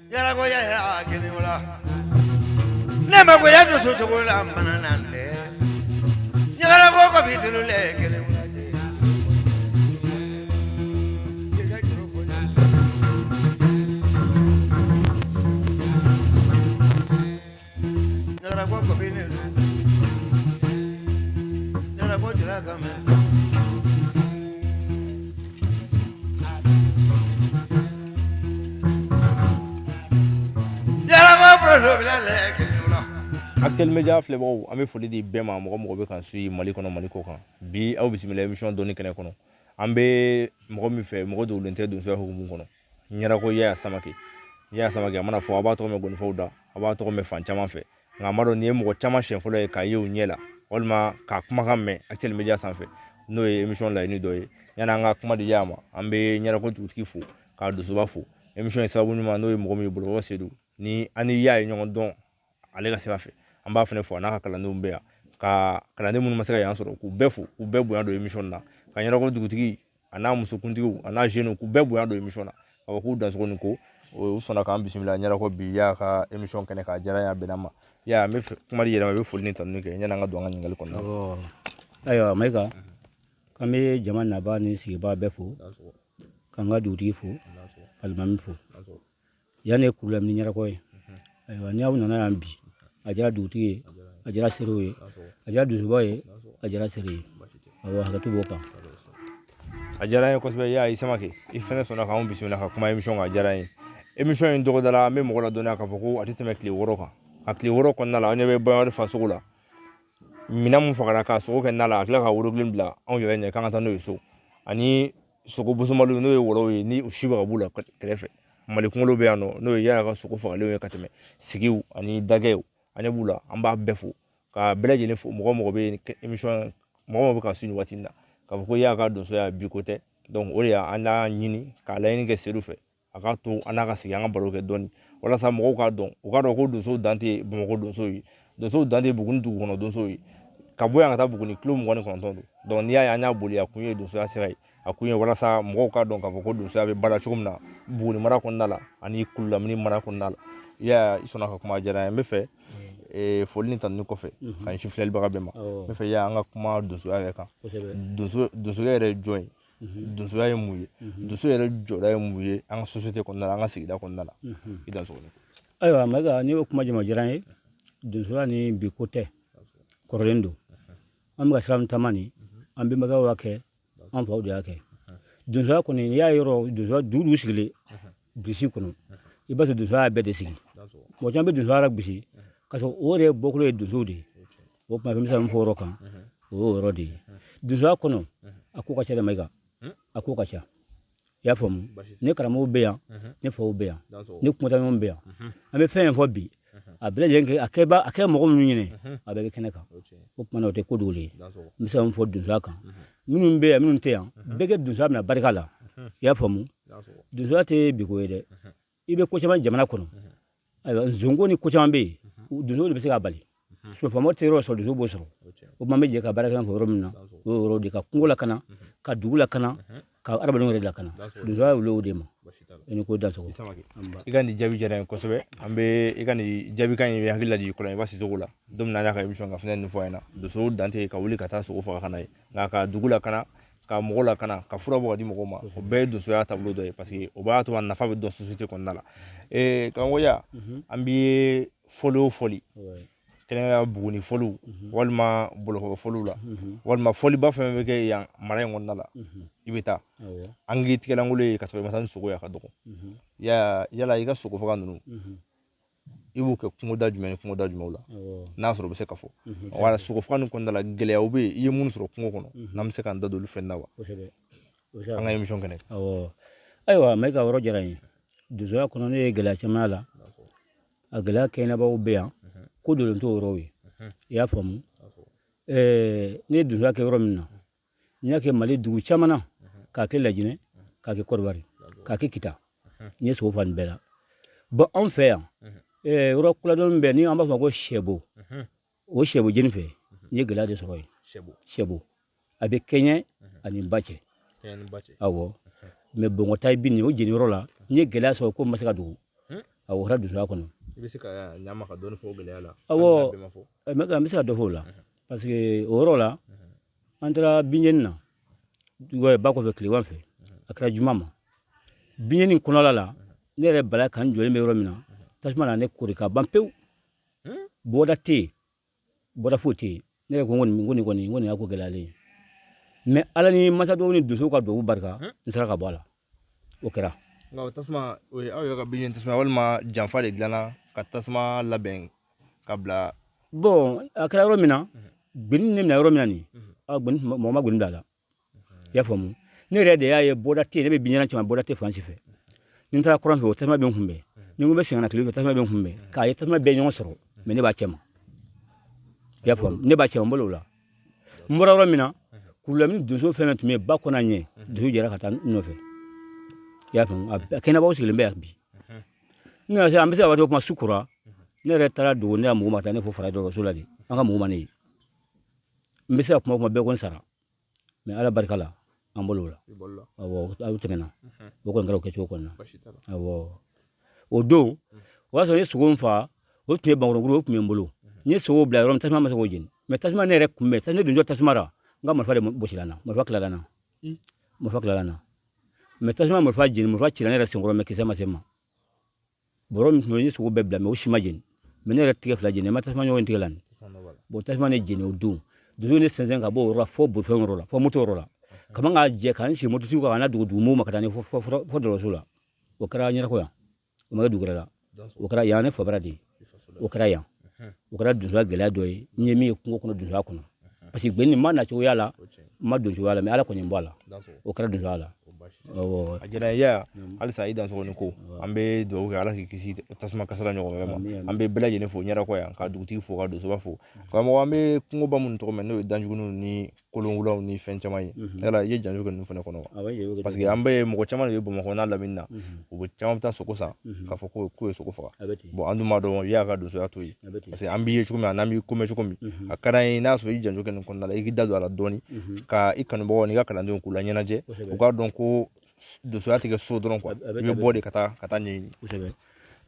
Yaragoya ya Genula. Never go out to Sogola Mananande. Yarago of it to Lake. Yarago of it. Yarago Jagame. Actuel Media filɛbagaw an bɛ foli di bɛɛ ma mɔgɔ mɔgɔ bɛ kan su Mali kɔnɔ Mali kɔ kan bi aw bisimila émission dɔɔni kɛnɛ kɔnɔ an bɛ mɔgɔ min fɛ mɔgɔ dogolen tɛ donsoya hukumu kɔnɔ Ɲarako Yaya Samake a mana fɔ a b'a tɔgɔ mɛn gɔnifɔw da a b'a tɔgɔ mɛn fan caman fɛ nka a ma dɔn nin ye mɔgɔ caman siɲɛ fɔlɔ ye k'a ye u ɲɛ la walima k'a kumakan mɛn Actuel Media sanfɛ n'o ye émission laɲini dɔ ye yanni an ka kuma di Yaya ma an bɛ Ɲarako dugutigi fo k'a dusuba fo émission ye sababu ɲuman n'o ye mɔgɔ min ye Bolokokɔ Sedu ni an ni Yaya ye ɲɔgɔn dɔn ale ka sira fɛ an b'a fɛnɛ fɔ n'a ka kalandenw bɛ yan ka kalanden minnu ma se ka yan sɔrɔ k'u bɛɛ fo k'u bɛɛ bonya don émission na ka Ɲarako dugutigi a n'a musokuntigiw a n'a jeunes k'u bɛɛ bonya don émission na ka fɔ k'u dansogo ni ko u sɔnna k'an bisimila Ɲarako bi Yaya ka émission kɛnɛ k'a diyara n ye a bɛnna ma Yaya n bɛ kuma di yɛlɛma i bɛ foli ni tanuni kɛ yanni an ka don an ka ɲininkali kɔnɔna na. Ayiwa Mayiga k'an bɛ jama naba ni sigibaa bɛɛ fo k'an ka dugutigi fo alimami fo yanni problème ni Ɲarako ye ayiwa ni aw nana yan bi a diyara dugutigi ye a diyara serew ye a diyara dusuba ye a diyara sere ye awɔ hakɛto b'o kan a diyara n ye kosɛbɛ Yaya Samake i fɛnɛ sɔnna k'anw bisimila ka kuma émission kan a diyara n ye émission in tɔgɔ dala an bɛ mɔgɔ ladɔnniya k'a fɔ ko a tɛ tɛmɛ tile 6 kan a tile 6 kɔnɔna la an ɲɛ bɛ Baɲuwari fasogo la minɛn mun fagara k'a sogo kɛ na la a tila ka worobilen bila anw yɛrɛ ɲɛ k'an ka taa n'o ye so ani sogo busumaliw n'o ye wɔrɔw ye ni u si bɛ ka b'u la kɛrɛfɛ Mali kunkolo bɛ yan nɔ n'o ye Yaya ka sogo fagalenw ye ka tɛmɛ sigiw ani dagɛw an ɲɛ b'u la an b'a bɛɛ fo ka bɛɛ lajɛlen fo mɔgɔ mɔgɔ bɛ émission mɔgɔ mɔgɔ bɛ ka su ni waati in na k'a fɔ ko Yaya ka donsoya bi ko tɛ donc o de y'an n'a ɲini k'a laɲini kɛ sedu fɛ a k'a to an n'a ka sigi an ka baro kɛ dɔɔni walasa mɔgɔw k'a dɔn u k'a dɔn ko donsow dan tɛ Bamakɔ donsow ye donsow dan tɛ Buguni dugu kɔnɔ donsow ye ka bɔ yan ka taa Buguni kilo 29 don donc n'i y'a ye an y'a boli a kun ye donsoya sira ye a kun ye walasa mɔgɔw k'a dɔn k'a fɔ ko donsoya bɛ baara cogo min na Buguni mara kɔnɔna la ani Kululamini mara kɔnɔna la Yaya i sɔnna ka kuma a diyara n ye n bɛ fɛ foli ni tanuni kɔfɛ ka ɲɛsin filɛlibaga bɛɛ ma n bɛ fɛ Yaya an ka kuma donsoya yɛrɛ kan donsoya yɛrɛ ye jɔn ye donsoya ye mun ye donso yɛrɛ jɔda ye mun ye an ka société kɔnɔna la an ka sigida kɔnɔna la i dansogo ni ko ayiwa Mayiga n'i y'o kuma jama diyara n ye donsoya ni bi ko tɛ kɔrɔlen don an bɛ ka sira min taama nin an bɛnbakɛw y'a kɛ an faw de y'a kɛ donsoya kɔni n'i y'a yɔrɔ donsoya dugu sigilen Bilisi kɔnɔ i b'a sɔrɔ donsoya y'a bɛɛ de sigi mɔgɔ caman bɛ donsoya la gosi ka sɔrɔ o yɛrɛ bɔkolo ye donsow de ye o tuma fɛn bɛ se ka min fɔ o yɔrɔ kan o y'o yɔrɔ de ye donsoya kɔnɔ a ko ka ca dɛ Mayiga a ko ka ca i y'a faamu ne karamɔgɔw bɛ yan ne faw bɛ yan ne kuntaɲɔgɔnw bɛ yan an bɛ fɛn fɔ bi a bɛɛ lajɛlen a kɛ mɔgɔ minnu ɲini a bɛɛ bɛ kɛnɛ kan o tuma na o tɛ ko dogolen ye n bɛ se ka min fɔ donsoya kan minnu bɛ yan minnu tɛ yan bɛɛ kɛ donsoya minɛ barika la i y'a faamu donsoya tɛ biko ye dɛ i bɛ ko caman jamana kɔnɔ ayiwa nzonko ni ko caman bɛ yen donsow de bɛ se k'a bali faamaw tɛ yɔrɔ sɔrɔ donsow b'o sɔrɔ o tuma an bɛ jɛ ka baara kɛ fɔ yɔrɔ min na o ye yɔrɔ de ka kungo lakana ka dugu lakana ka adamadenw yɛrɛ lakana donsoya ye o de ma i ni ko dansogo i ka nin jaabi diyara n ye kosɛbɛ an bɛ i ka nin jaabikan in bɛ hakili lajigin Kɔlɔnjɛba Sisoko la don min na an y'a ka émission ka fɛnɛ nin fɔ a ɲɛna donsow dan tɛ ka wuli ka taa sogo faga ka na ye nka ka dugu lakana ka mɔgɔw lakana ka fura bɔ ka di mɔgɔw ma o bɛɛ ye donsoya taabolo dɔ ye parce que o b'a to a nafa bɛ dɔn société kɔnɔna la karamɔgɔ Yaya an b'i fɔli o fɔli kɛrɛnkɛrɛnnenya Buguni fɔliw walima Bolokokɔ fɔliw la walima fɔliba fɛn bɛ kɛ yan mara in kɔnɔna la i bɛ taa an k'i tigɛlankolon ye ka sɔrɔ i ma taa ni sogo ye a ka dɔgɔ yala i ka sogo faga ninnu i b'u kɛ kungoda jumɛn ni kungoda jumɛnw la n'a sɔrɔ u bɛ se ka fɔ wala sogo faga nin kɔnɔna la gɛlɛyaw bɛ yen i ye minnu sɔrɔ kungo kɔnɔ n'an bɛ se k'an da don olu fɛn na wa an ka émission kɛnɛ ayiwa Mayiga yɔrɔ diyara n ye donsoya kɔnɔ ne ye gɛlɛya caman y'a la a gɛlɛya kɛɲɛnabaw bɛ yan ko dolen t'o yɔrɔw ye i y'a faamu ne ye donsoya kɛ yɔrɔ min na n y'a kɛ Mali dugu caman na k'a kɛ Laginɛ k'a kɛ Côte d'Ivoire k'a kɛ Kita n ye sogo faga nin bɛɛ la bon anw fɛ yan yɔrɔ kuladɔn min bɛ ni an b'a fɔ ko sɛbo o sɛbo jeni fɛ n ye gɛlɛya de sɔrɔ yen sɛbo a bɛ kɛɲɛ ani ba cɛ awɔ mais Bamakɔ ta ye bin o jeni yɔrɔ la n ye gɛlɛya sɔrɔ ko n ma se ka dogo awo hara donsoya kɔnɔ i bɛ se ka ɲama ka dɔɔni fɔ o gɛlɛya la awɔ bɛɛ ma fɔ n bɛ se ka dɔ fɔ o la parce que o yɔrɔ la an taara binjɛni na ba kɔfɛ tilegan fɛ a kɛra juma ma binjɛni kɔnɔla la ne yɛrɛ bala kan jɔlen bɛ yɔrɔ min na tasuma na ne kori ka ban pewu bɔda tɛ yen bɔda foyi tɛ yen ne yɛrɛ ko ko nin y'a ko gɛlɛyalen ye mais ala ni masa dɔw ni donso ka duwawu barika n sera ka bɔ a la o kɛra nka o tasuma o ye aw yɛrɛ ka binjɛni tasuma walima janfa de dilanna ka tasuma labɛn ka bila bon a kɛra yɔrɔ min na gbeni ne mina yɔrɔ min na nin mɔgɔ ma gbeni bila a la i y'a faamu ne yɛrɛ de y'a ye bɔda tɛ yen ne bɛ binjɛni caman bɔda tɛ fan si fɛ ni n taara kɔrɔn fɛ o tasuma bɛ n kunbɛn ni n ko n bɛ segin ka na tile fɛ tasuma bɛ n kunbɛn k'a ye tasuma bɛɛ ɲɔgɔn sɔrɔ mais ne b'a cɛ ma i y'a faamu ne b'a cɛ ma n bolo o la n bɔra yɔrɔ min na kurulamin donso fɛn fɛn tun bɛ yen ba kɔnɔ ɲɛ donso jɛra ka taa n nɔfɛ i y'a faamu a kɛnɛbaw sigilen bɛ yan bi ne yɛrɛ se an bɛ se ka waati o kuma su kora ne yɛrɛ taara dogo ne ka mɔgɔw ma taa ne fo fara dɔgɔtɔrɔso la de an ka mɔgɔw ma ne ye n bɛ se ka kuma o kuma bɛɛ ko n sara mais ala barika la an bolo o la awɔ aw tɛmɛna o kɔni kɛra o kɛcogo kɔni na awɔ o don o y'a sɔrɔ n ye sogo in fa o tun ye bankɔrɔnkuru o tun bɛ n bolo n ye sogo bila yɔrɔ min tasuma ma se k'o jeni mais tasuma ne yɛrɛ kunbɛn ne donso tasuma ra n ka marifa de gosila n na marifa tilala n na mais tasuma marifa jeni marifa cira ne yɛrɛ senkɔrɔ mais kisɛ ma se n ma bɔrɔ min tun bɛ yen n ye sogo bɛɛ bila mais o si ma jeni mais ne yɛrɛ tigɛ fila jeni ma tasuma ɲɔgɔn tigɛ la nin bon tasuma ne jeni o don donso ne sɛnsɛn ka bɔ o yɔrɔ la fo bolifɛn yɔrɔ la fo moto yɔrɔ la kaman k'a jɛ ka n si mototigiw kan ka na dugu mɔgɔw ma ka taa ni fo dɔgɔtɔrɔso la o kɛra ɲɛnako yan o ma kɛ dugu wɛrɛ la o kɛra yan ne fabara de ye o kɛra yan o kɛra donsoya gɛlɛya dɔ ye n ye min ye kungo kɔnɔ donsoya kɔnɔ parce que gbeni ma nacogoya la n ma donsoya la mais ala kɔni bɔ a la o kɛra donsoya la awɔ a diyara n ye yan halisa i dansɔgɔni ko an bɛ dugawu kɛ ala k'i kisi tasuma kasara ɲɔgɔn wɛrɛ ma an bɛ bɛɛ lajɛlen fo ɲɛnakɔ yan ka dugutigi fo ka donsoba fo karamɔgɔ an bɛ kungoba minnu tɔgɔ mɛn n'o ye danjuguninw ni kolonwulaw ni fɛn caman ye yala i ye janjo kɛ ninnu fana kɔnɔ parce que an bɛ mɔgɔ caman de bɛ bamakɔ n'a lamini na u bɛ caman bɛ taa sogo san k'a fɔ k'u ye sogo faga bon an dun b'a dɔn i y'a ka donsoya to yen parce que an b'i ye cogo min n'an b'i ko mɛn cogo min a ka d'an ye n'a sɔrɔ i janjo kɛ nin kɔnɔna la i k'i da don a la dɔɔni ka i kanubagaw n'i ka kalandenw k'u la ɲɛnajɛ u k'a dɔn ko donsoya tɛ kɛ so dɔrɔn quoi i bɛ bɔ de ka taa ɲɛɲini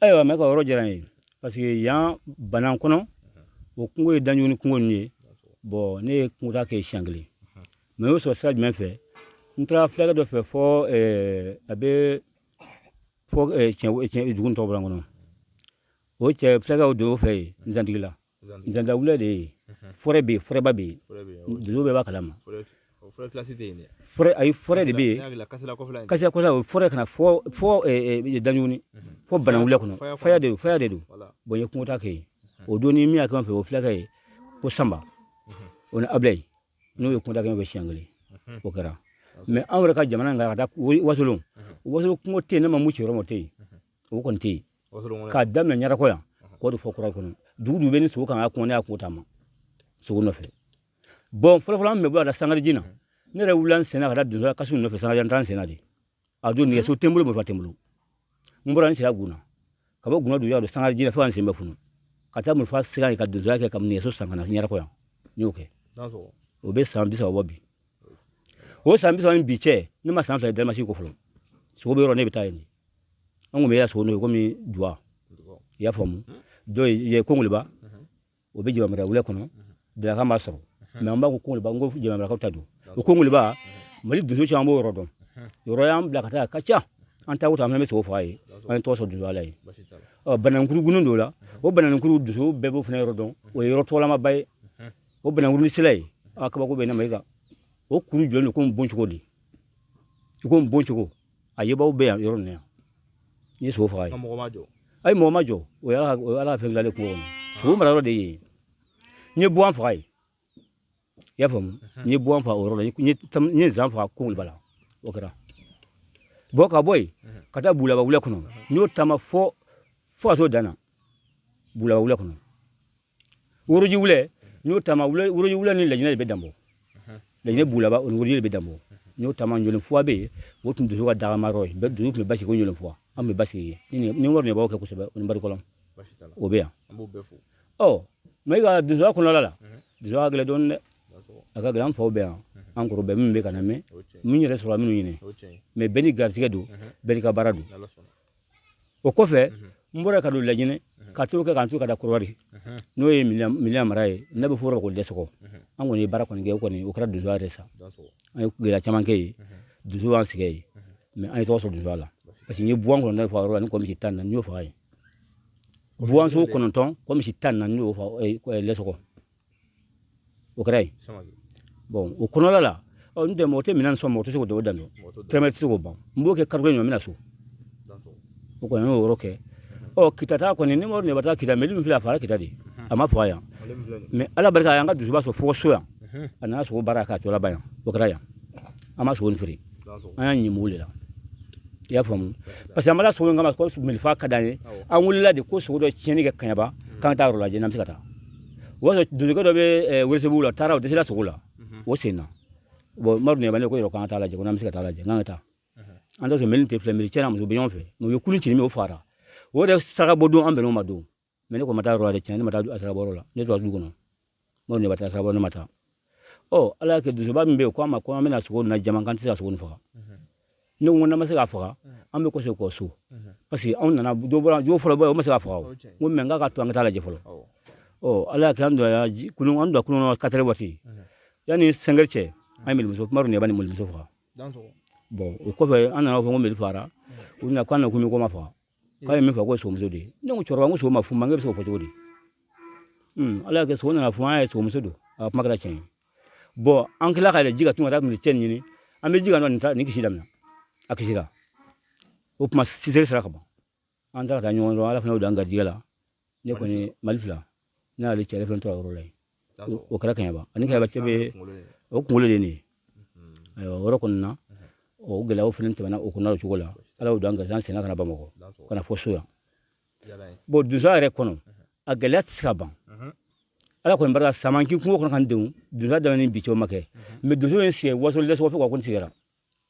ayiwa mais ka yɔrɔ diyara n ye parce que yan banan kɔnɔ o kungo ye danjugu ni kungo ninnu ye bon ne ye kungo ta kɛ siɲɛ kelen mais o y'o sɔrɔ sira jumɛn fɛ n taara fulakɛ dɔ fɛ fɔ a bɛ fɔ dugu tɔgɔ bɔra n kɔnɔ o cɛ fulakɛ o don o fɛ yen nzantigi la nzantawulɛ de ye forêt bɛ yen forêtba bɛ yen donso bɛɛ b'a kalama ayi forêt de bɛ yen kasila kɔfɛla o forêt kana fɔ danjuguni fɔ banawulɛ kɔnɔ faya de don bon n ye kungo ta kɛ yen o don ni min y'a kɛ n fɛ o fulakɛ ye ko sanba o ni abilayi n'o ye kungo ta kɛ n fɛ siɲɛ kelen o kɛra mais anw yɛrɛ ka jamana in kan ka taa wasolon kungo tɛ yen ne ma mun ci yɔrɔ ma o tɛ yen o kɔni tɛ yen k'a daminɛ ɲarakɔ yan k'o de fɔ kura kɔnɔ dugu bɛ ni sogo kan ka kungo ne y'a kungo ta ma sogo nɔfɛ bon fɔlɔfɔlɔ an bɛ bɔ a la sangaji na ne yɛrɛ wulila n sen na ka taa donsoya kasiw nɔfɛ sangaji an taa n sen na de a don nɛgɛso tɛ n bolo marifa tɛ n bolo n bɔra n sera gunna ka bɔ gunna don sangaji la fo ka n sen bɛ funu ka taa marifa sira ka donsoya kɛ ka nɛgɛso san ka na ɲarakɔ yan n y'o kɛ o bɛ san 30 bɔ bi o san 30 ni bi cɛ ne ma san 2 dalimasi ko fɔlɔ sogo bɛ yɔrɔ ne bɛ taa yen de an kun bɛ yala sogo n'o ye komi duwa i y'a faamu dɔw ye kongoliba o bɛ jabamara wulɛ kɔnɔ dalakan b'a sɔrɔ mais an b'a ko kongoliba n ko jabamarakaw ta don o kongoliba mali donso caman b'o yɔrɔ dɔn yɔrɔ y'an bila ka taa a ka ca an taa wuta an fana bɛ sogo faga ye an ye tɔgɔ sɔrɔ donsoya la ye banankuru gunun dɔw la o banankuru donso bɛɛ b'o fana yɔrɔ dɔn o ye yɔrɔ tɔgɔlamaba ye o banankuru ni sela ye a kabako bɛ ne ma i kan o kuru jɔlen don komi boncogo de i komi boncogo a yebaw bɛ yan yɔrɔ nin yan n ye sogo faga ye ayi mɔgɔ ma jɔ o y'ala ka fɛn dilanlen kungo kɔnɔ sogo mara yɔrɔ de ye n ye buwan faga ye i y'a faamu n ye buwan faga o yɔrɔ la n ye zan faga kongoliba la o kɛra bon ka bɔ yen ka taa bulaba wulɛ kɔnɔ n y'o taama fo ka s'o dan na bulaba wulɛ kɔnɔ woroji wulɛ n y'o taama woroji wulɛ ni lajinɛ de bɛ dan bɔ lajinɛ bulaba o ni woroji de bɛ dan bɔ n y'o taama ɲɔlen fuwa bɛ yen o tun donso ka dagama yɔrɔ ye donso tun bɛ basigi ko ɲɔlen fuwa an bɛ basigi ye ni wari ɲɛbaw kɛ kosɛbɛ o ni barikɔlɔn o bɛ yan mais i ka donsoya kɔnɔla la donsoya ka gɛlɛn dɔɔnin dɛ a ka gɛlɛn an faw bɛ yan an kɔrɔ bɛɛ min bɛ ka na mɛn min yɛrɛ sɔrɔ minnu ɲini mais bɛɛ ni garijɛgɛ don bɛɛ n'i ka baara don o kɔfɛ mbora ka do lajine ka to ka kan to ka da kurwari no ye miliyan maraye na be fura ko desoko an goni bara ko nge ko ni o kra du zoare sa ay ko gela chaman ke du zo an sige mais ay to so du zoala parce que ni buwan ko na fa ro ni ko mi tan na nyo fa ay buwan so ko non ton ko mi tan na nyo fa ko lesoko o kra bon o kono la o nde mote minan so moto so do dano tremet so bon mboke kargo nyo mina so o ko no roke o kitata ko ni mo ne bata kita meli mfila fara kita di ama fo ya mais ala barka ya nga du ba so fo so ya ana so baraka to la bayan o kra ya ama so nfiri anya nyi mule la ya fam parce que amala so ngama ko so milfa kadane an wulila de ko so do cheni ga kanyaba kan ta ro la je nam sikata wo so du ko do be wese bula tara de sila so la wo sena bo maru ne bane ko ro kan ta la je ko nam sikata la je ngata ando so melin te flemiri chena mo be yon fe mo yo kulin chini mi o fara wo de saka bodo ambe no madu mene ko mata ro de cheni mata du asra borola ne to du kono mo ne bata asra borola mata o ala ke du so ba mbe ko ma ko amena so na jaman kan tisa so fa ne wona ma se ga fa ambe ko se ko so parce que on na do bora jo folo bo ma se ga fa mo menga ka to ngata la je folo o ala ke ando ya kunu ando kunu 4 wati yani sengerche ay mil muso maru ne bani mil muso fa bon o ko fe anana fo ngombe fara una kwana kumi ko ma fa kay mi fa ko so muso de ne ko chorwa ngo so ma fu mangere so fo jodi ala ke so na fu ay so muso do a magara chen bon an kila ka le jiga tun ra mi chen ni an be jiga no ni kishida na akishida o kuma sisere sara ka ba an ta ta nyon ala fa no danga diala ne ko ni malifla na le chere fen to ro lai o kala kan ba ani ka ba chebe o kungole de ni ayo woro kunna o gela o finen tebana o kunna chugola ala o danga san sena kana ba mako kana foso ya bo duza re kono a gelat skaba ala ko mbara samanki ko kono kan dewu duza da ni bicho make me duzo en sie waso leso ko ko sigara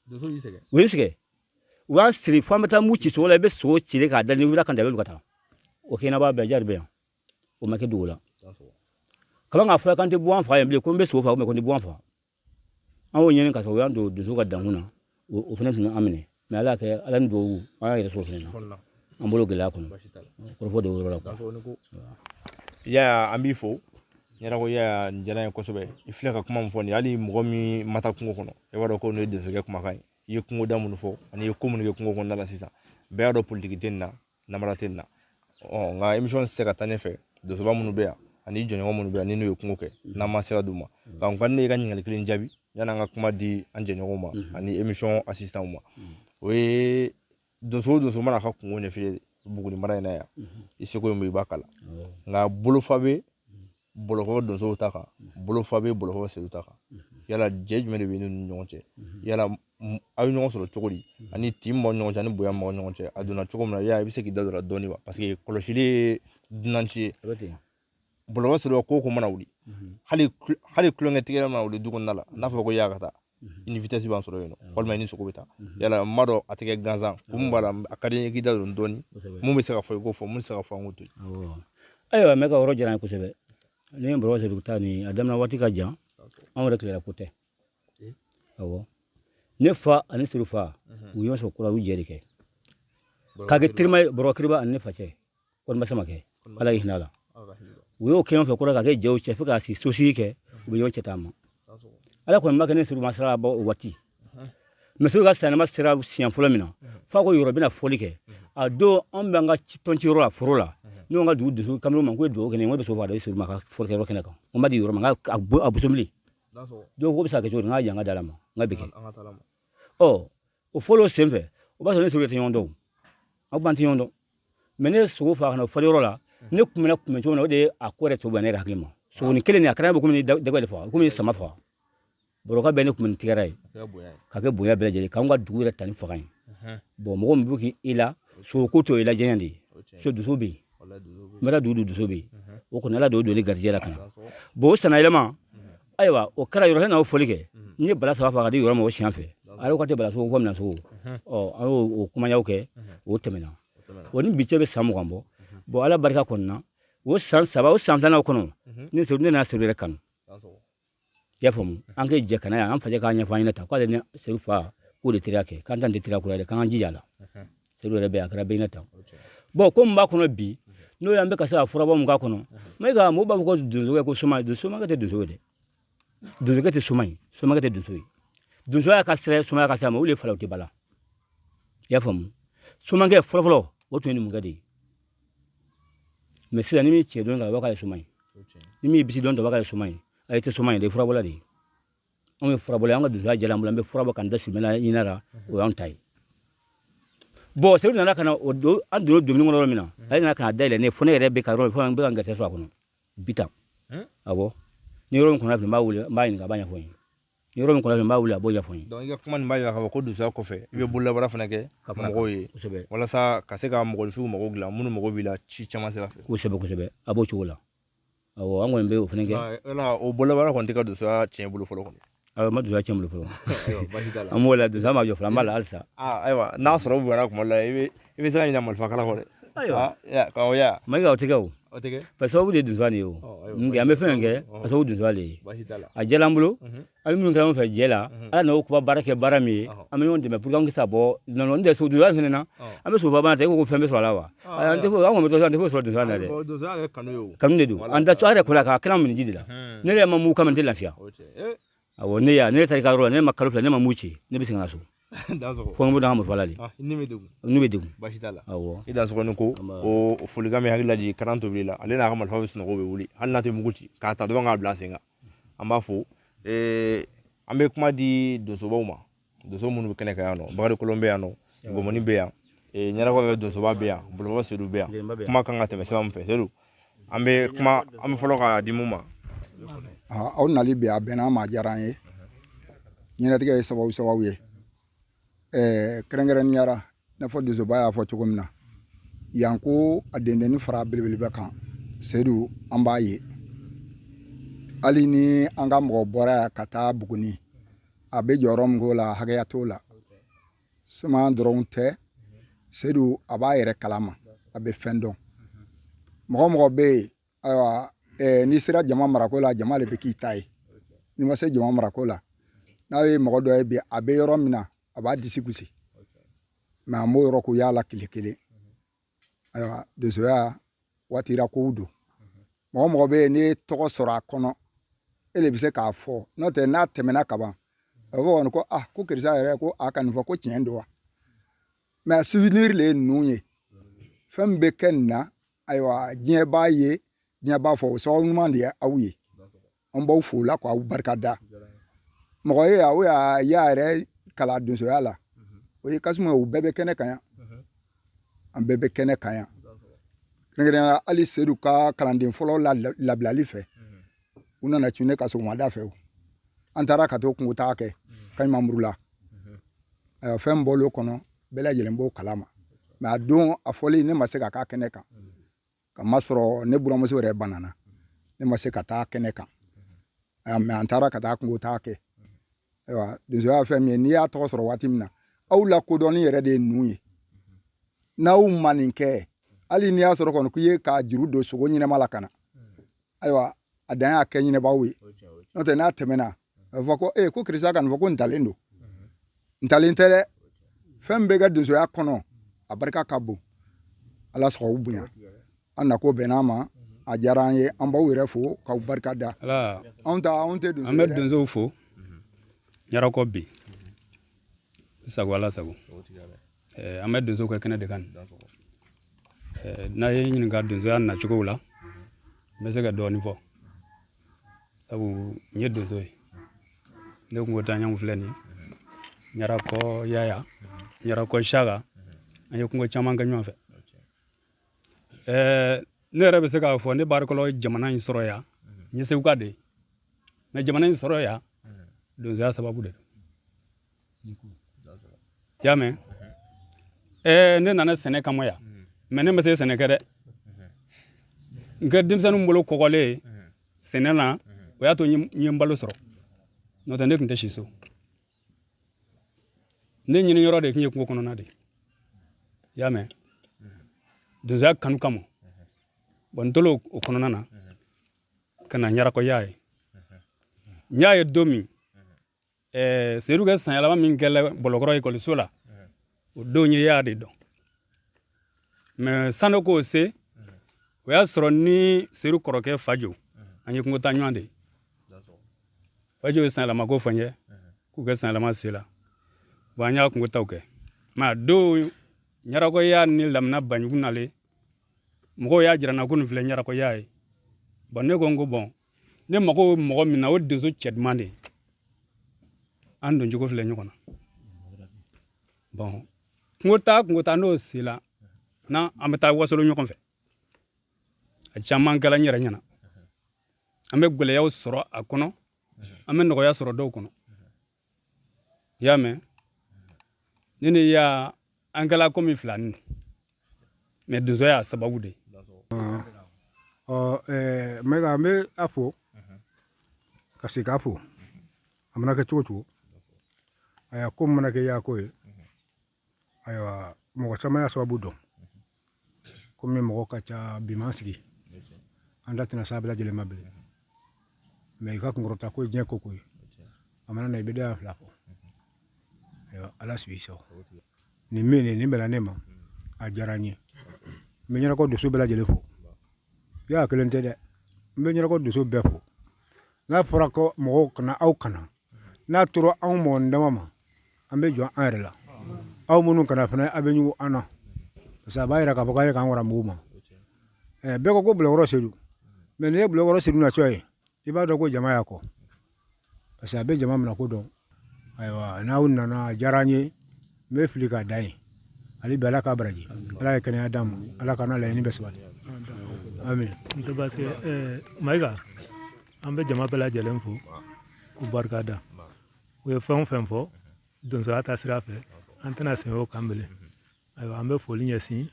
duzo yisege wisege wa siri famata muchi so la be so chire ka dal ni wura kan da be lukata o kina ba be jar be o make dula kala nga fa kan te buwan fa yemle ko be so fa ko te buwan fa an wo nyen ka so ya do duzo ka danguna o fana tun amene me ala ke ala ndo ay reso fana ambolo gela kono ko fo de woro la ko ya ambifo nyara ko ya njana ko sobe ifle ka kuma mfoni ali mgomi mata kungo kono e wado ko no de soge kuma kai ye kungo damu fo ani ye komu ge kungo kono la sisa be ado politique tenna na mara tenna o nga emission se ka tanefe do so ba munu be ani jonne mo munu be ani no ye kungo ke na ma sera duma kan kan ne ga nyingal kilin jabi yana nga kuma di anje nyoma ani emission assistant mo we do so mana ka kungo ne fi bugu ni mara na ya isiko mi bakala nga bulu fabe bolo ko do so taka bolo fabe bolo ko se taka yala jeju me de binu nyonche yala ayu nyonso lo chokoli ani tim mo nyonche ani boya mo nyonche aduna chokomna ya bise ki dadora doni wa parce que koloshili dinanchi bolo so lo ko mana wuli hali klonge tigera mana wuli dugon nala na fa ko yakata ini vitesse ban so yeno holma ni soko beta yala mado atike ganzan kumbala akadeni ki dadon doni mu be se ka fo ko fo mu se ka fo ngutu ayo me ka oro jara ko sebe ni mbro se dukutani adamna wati ka jan an rekle la kote awo ne fa ani surufa uyon so kula ujeri ke kage tirma bro kriba an ne fache kon masama ke ala ihnala uyo ke on fa kula kage jew che fika si sosi ke uyo chetama ala kon makane suru masara ba wati mesu ga sana masira sian fulamina fa ko yoro bina folike ado on banga tonchi ro forola no nga du kamero man ko do kene ngbe so fa da suru maka folike ro kene ka o madi yoro manga abusumli do ko bisa ke jori nga yanga dalama nga beke o folo semfe o ba so ne suru te yondo abanti yondo mene so fa kana foliro la ne kumena kumencho na de akore to banere hakima so ni kele ni akara bo kumeni de gwa fa kumeni sama fa boroka bene kumen tigarai kake boya bele jeli kanga dugure tani fagan bo mo mbuki ila so koto ila jenyandi so dusobi mara dusobi o ko nala do ni garjela kana bo sana ilama aywa o kara yoro na o folike ni bala sa fa ga di yoro mo shanfe aro ko te bala so ko mna so o kuma yauke o temena woni bichebe samu gambo bo ala barka konna o san saba o san tana kono ni so ni na so re kan ya famu an kai je kana an faje ka nya fa ina ta kwale ne serufa ko de tirake kan tan de tira kula de kan jijala seru re be akara be ina ta bon ko mba kono bi no yambe ka sa furabo mga kono mai ga mo ba ko dunzo ko suma ka te dunzo de dunzo ka te suma ka te dunzo ya ka sere suma ka sa ma ule fala bala ya famu suma ke folo o to ni mga de mais si ani mi che don ga ba ka suma ni mi bisi don to ba ka suma ay te suma de furabo la de on me furabo la nga dunzo jala mbula be furabo kan da simela inara o on tai bon c'est nana kana o do andro domini ngolo mina ay nana kana dele ne fone rebe ka ro fo be kan gate so akono bita abo ni ro ko na ba wuli ba ni ka banya fo ni ro ko na ba wuli abo ya fo donc il kuma ba ya ka ko du sa ko fe ibe bulla bara fana ke mo yi wala sa ka se ka mo go fi mo go gla munu mo go bila ci chama se la fe ko sebe abo ci wala abo an go be o fene ke na o bulla bara ko ntika du sa chen bulu folo ko ma du sa chen bulu folo amo la du sa ma jo fala mala alsa aywa na soro bu na ko la ibe sa ni na mal fa kala ko aywa ya ka o ya mai ga o tege parce que de du sa ni o ngi ame fenge parce que du sa le a jela mbulo ami mun kan fa jela ala no ko barake barami ami on de me pour ngi sabo non de so du sa fene na ami so fa ba te ko fembe so la wa ande fo an ko to ande fo so du sa na de do sa kanu yo kanu de du anda so are ko la ka kana mun jidila ne le mamu kam de lafiya awo ne ya ne tari ka ro ne makalu ne mamuci ne bisinga so fo mo da mo falali ni me dum bashitala awo idan so ko o fuligami hagilaji 40 bila ale na kamal fawis no go be wuli halna te muguci ka ta do nga blasinga amba fo ambe kuma di do so bawma do so munu kene ka yano bagari colombiano go moni be ya nyara ko do so ba be ya bulo so du be ya kuma kan ngate me sam fe seru ambe kuma am folo ka di muma aw nali be abena ma jaranye nyina tige sababu ye kerengeren nyara na fo de zobaya fo tugumna yanko adende ni fara bilbilbe kan sedu ambaye ali ni anga mo bora kata buguni abe jorom gola hagaya tola suma dronte sedu abayere kalama abe fendon mo be awa ni sira jama marakola jama le beki tai ni wase jama marakola nawe mo do be abe yoromina aba disikusi ma mo yoro ko yala kilikili ayo de soya watira ko udo mo be ni to sora kono ele bise ka fo no te na temena kaba o won ko ko kirisa ere ko aka nfo ko tiendo wa ma souvenir le nunye fembe kenna ayo jien baye jien ba fo so numande awuye on ba fu la ko barkada mo ya ere kala dun so yala o yi kasuma o bebe kene kanya an bebe kene kanya ngere ali sedu ka kalanden folo la blali fe una na tune ka so mada fe antara ka to kungu ta ke kan mamrula fe mbolo kono bela jelembo kalama ma don afoli ne maseka ka kene kan ka masro ne buro mo so re banana ne maseka ta kene kan me antara ka ta kungu ta ke ewa dunzo afa mi ni ya to soro watimna aw la ko doni yere de nuye na u maninke ali ni ya soro kono kuye ka juru do sogo nyine malakana aywa adan ya kenyi ne bawe no te na temena vako ko krisa kan vako ntalendo ntalentele fembe ga dunzo ya kono abarka kabo ala so bunya anna ko benama ajaranye amba wire fo ka barka da ala onte dunzo amed dunzo fo nyara ko bi sago ala sago amed dunzo ko kene de kan na yin ga dunzo an na chugo la be se ga do ni fo sabu nye dunzo ne ko ta nyam fleni nyara ko yaya nyara ko shaga ayo ko chama ga nyom fe ne rebe se ga fo ne bar ko lo jamana ni soro ya ni se ga de na jamana ni soro ya dunzo ya sababu de ya me ne nana sene kamo ya me ne mese sene kede ngir dimsanu mbolo kokole sene na o ya to nyembalo soro no tande kunte shiso ne nyini yoro de kinye kono na de ya me dunzo ya kanu kamo bontolo o kono na kana nyara ko yae nyaye domi seruga sanyala min gele bologoro ikoli sula o donye yaade do mais sano ko se o y'a sɔrɔ ni seru kɔrɔkɛ fajo an ye kungo ta ɲɔgɔn de fajo ye sanyɛlɛma ko fɔ n ye k'u kɛ sanyɛlɛma se la bon an y'a kungo taw kɛ mais a don ɲarakɔya ni lamina baɲugu nale mɔgɔw y'a jira n na ko nin filɛ ɲarakɔya ye bon ne ko n ko bon ne mago mɔgɔ min na o donso cɛ duman de an don cogo filɛ ɲɔgɔn na bon kungo ta n'o se la na an bɛ taa wasolo ɲɔgɔn fɛ a caman kɛla n yɛrɛ ɲɛna an bɛ gwɛlɛyaw sɔrɔ a kɔnɔ an bɛ nɔgɔya sɔrɔ dɔw kɔnɔ i y'a mɛn ne ni y'a an kɛla komi filani mais donso y'a sababu de mɛ ka n bɛ a fɔ ka se k'a fɔ a mana kɛ cogo cogo ayiwa ko mana kɛ y'a ko ye ayiwa mɔgɔ caman y'a sababu dɔn komi mɔgɔ ka ca bi m'an sigi an da tɛna s'a bɛɛ lajɛlen ma bilen mɛ i ka kunkɔrɔta ko ye diɲɛ ko ko ye a mana na i bɛ da fila fɔ ayiwa ala sigi sɔn nin min nin bɛnna ne ma a diyara n ye n bɛ ɲɛnakɔ dusu bɛɛ lajɛlen fo y'a kelen tɛ dɛ n bɛ ɲɛnakɔ dusu bɛɛ fo n'a fɔra ko mɔgɔw kana aw kana n'a tora anw mɔgɔ dama ma an bɛ jɔ an yɛrɛ la aw minnu kana fana a bɛ ɲugu an na parce que a b'a yira k'a fɔ k'a ye k'an wara mugu ma bɛɛ ko bilakɔrɔ sedu mɛ nin ye bilakɔrɔ sedu na cɔ ye i b'a dɔn ko jama y'a kɔ parce que a bɛ jama minɛ ko dɔn ayiwa n'aw nana a diyara n ye n bɛ fili k'a da ye hali bi ala k'a baraji ala ye kɛnɛya d'a ma ala k'an laɲini bɛɛ sabati amin n tɛ baasi mayiga an bɛ jama bɛɛ lajɛlen fo k'u barika da u ye fɛn o fɛn fɔ donsoya ta sira fɛ an tɛna sɛgɛn o kan bilen ayiwa an bɛ foli ɲɛsin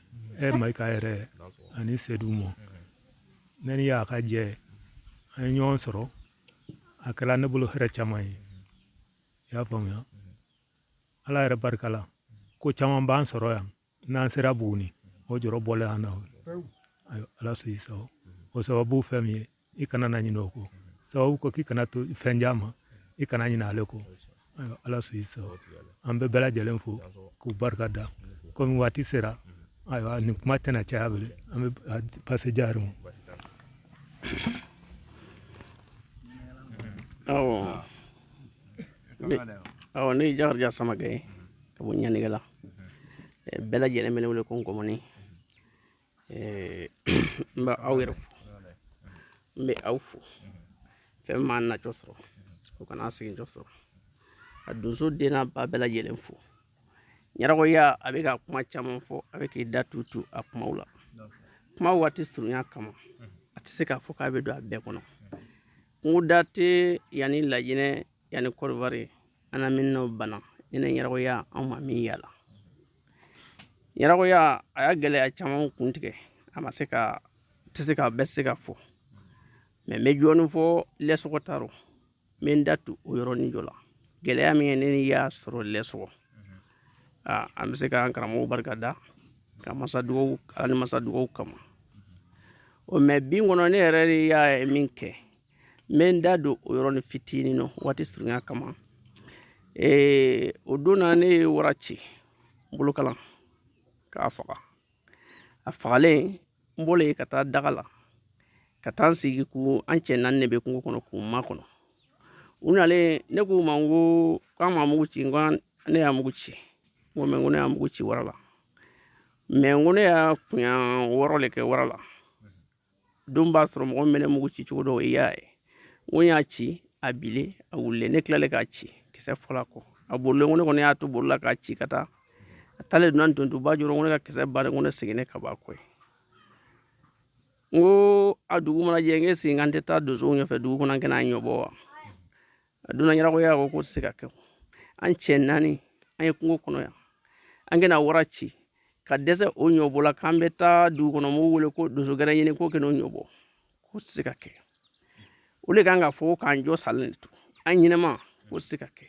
mayiga yɛrɛ ani sedu mɔ ne ni y'a ka jɛ an ye ɲɔgɔn sɔrɔ a kɛra ne bolo hɛrɛ caman ye i y'a faamuya ala yɛrɛ barika la ko caman b'an sɔrɔ yan n'an sera buguni o jɔrɔ bɔlen an na ayiwa ala sɔn i sago o sababu fɛn min ye i kana na ɲinɛ o kɔ sababu ko k'i kana to fɛn ja ma i kana ɲinɛ ale kɔ ayiwa ala sɔn i sago an bɛ bɛɛ lajɛlen fo k'u barika da komi waati sera ayiwa nin kuma tɛna caya bilen an bɛ pase jari ma awɔ ne ye Jakarija Samakɛ ye ka bɔ Ɲanigala bɛɛ lajɛlen bɛ ne wele ko Nkɔmɔni n bɛ aw yɛrɛ fo n bɛ aw fo fɛn m'an nacɔ sɔrɔ o kana segin cɔ sɔrɔ a donso den n'a ba bɛɛ lajɛlen fo ɲarakɔya a bɛ ka kuma caman fɔ a bɛ k'i da tutu a kumaw la kuma waati surunya kama a tɛ se k'a fɔ k'a bɛ don a bɛɛ kɔnɔ kungo da tɛ yanni Lajinɛ yanni Côte d'Ivoire an na min n'o bana ne ni ɲarakɔya an ma min yala ɲarakɔya a y'a gɛlɛya caman kun tigɛ a ma se ka tɛ se ka bɛɛ se ka fɔ mɛ n bɛ jɔɔni fɔ Lɛsɔgɔ taro n bɛ n da tu o yɔrɔnin jɔ la gɛlɛya min ye ne ni y'a sɔrɔ Lɛsɔgɔ an bɛ se k'an karamɔgɔw barika da ka masa dugawu ala ni masa dugawu kama o mɛ bi kɔnɔ ne yɛrɛ de y'a min kɛ n bɛ n da don o yɔrɔnin fitinin na waati surunya kama o don na ne ye wara ci bolokalan k'a faga a fagalen n bɔlen ka taa daga la ka taa n sigi k'u an cɛ naani de bɛ kungo kɔnɔ k'u makɔnɔ u nalen ne k'u ma n ko k'an ma mugu ci n ko ne y'a mugu ci n ko mɛ n ko ne y'a mugu ci wara la mɛ n ko ne y'a kunya wɔɔrɔ le kɛ wara la don b'a sɔrɔ mɔgɔ min bɛ ne mugu ci cogo dɔ i y'a ye n ko n y'a ci a bilen a wulilen ne tilalen k'a ci kisɛ fɔla kɔ a bolilen ko ne kɔni y'a to bolila k'a ci ka taa a taalen donna ntontuba jɔrɔ ko ne ka kisɛ bannen ko ne seginnen ka bɔ a kɔ ye n ko a dugu mana jɛ n k'e sigi an tɛ taa donsow ɲɛfɛ dugu kɔnɔ an kɛnɛ an ɲɔbɔ wa a donna ɲarakɔya ko k'o tɛ se ka kɛ an cɛ naani an ye kungo kɔnɔ yan an kɛna wara ci ka dɛsɛ o ɲɔbɔ la k'an bɛ taa dugu kɔnɔ m'u wele ko donso gɛrɛ ɲini k'o kɛnɛ o ɲɔbɔ k'o tɛ se ka kɛ o de kan ka fɔ k'an jɔ salen de to an ɲinɛma k'o tɛ se ka kɛ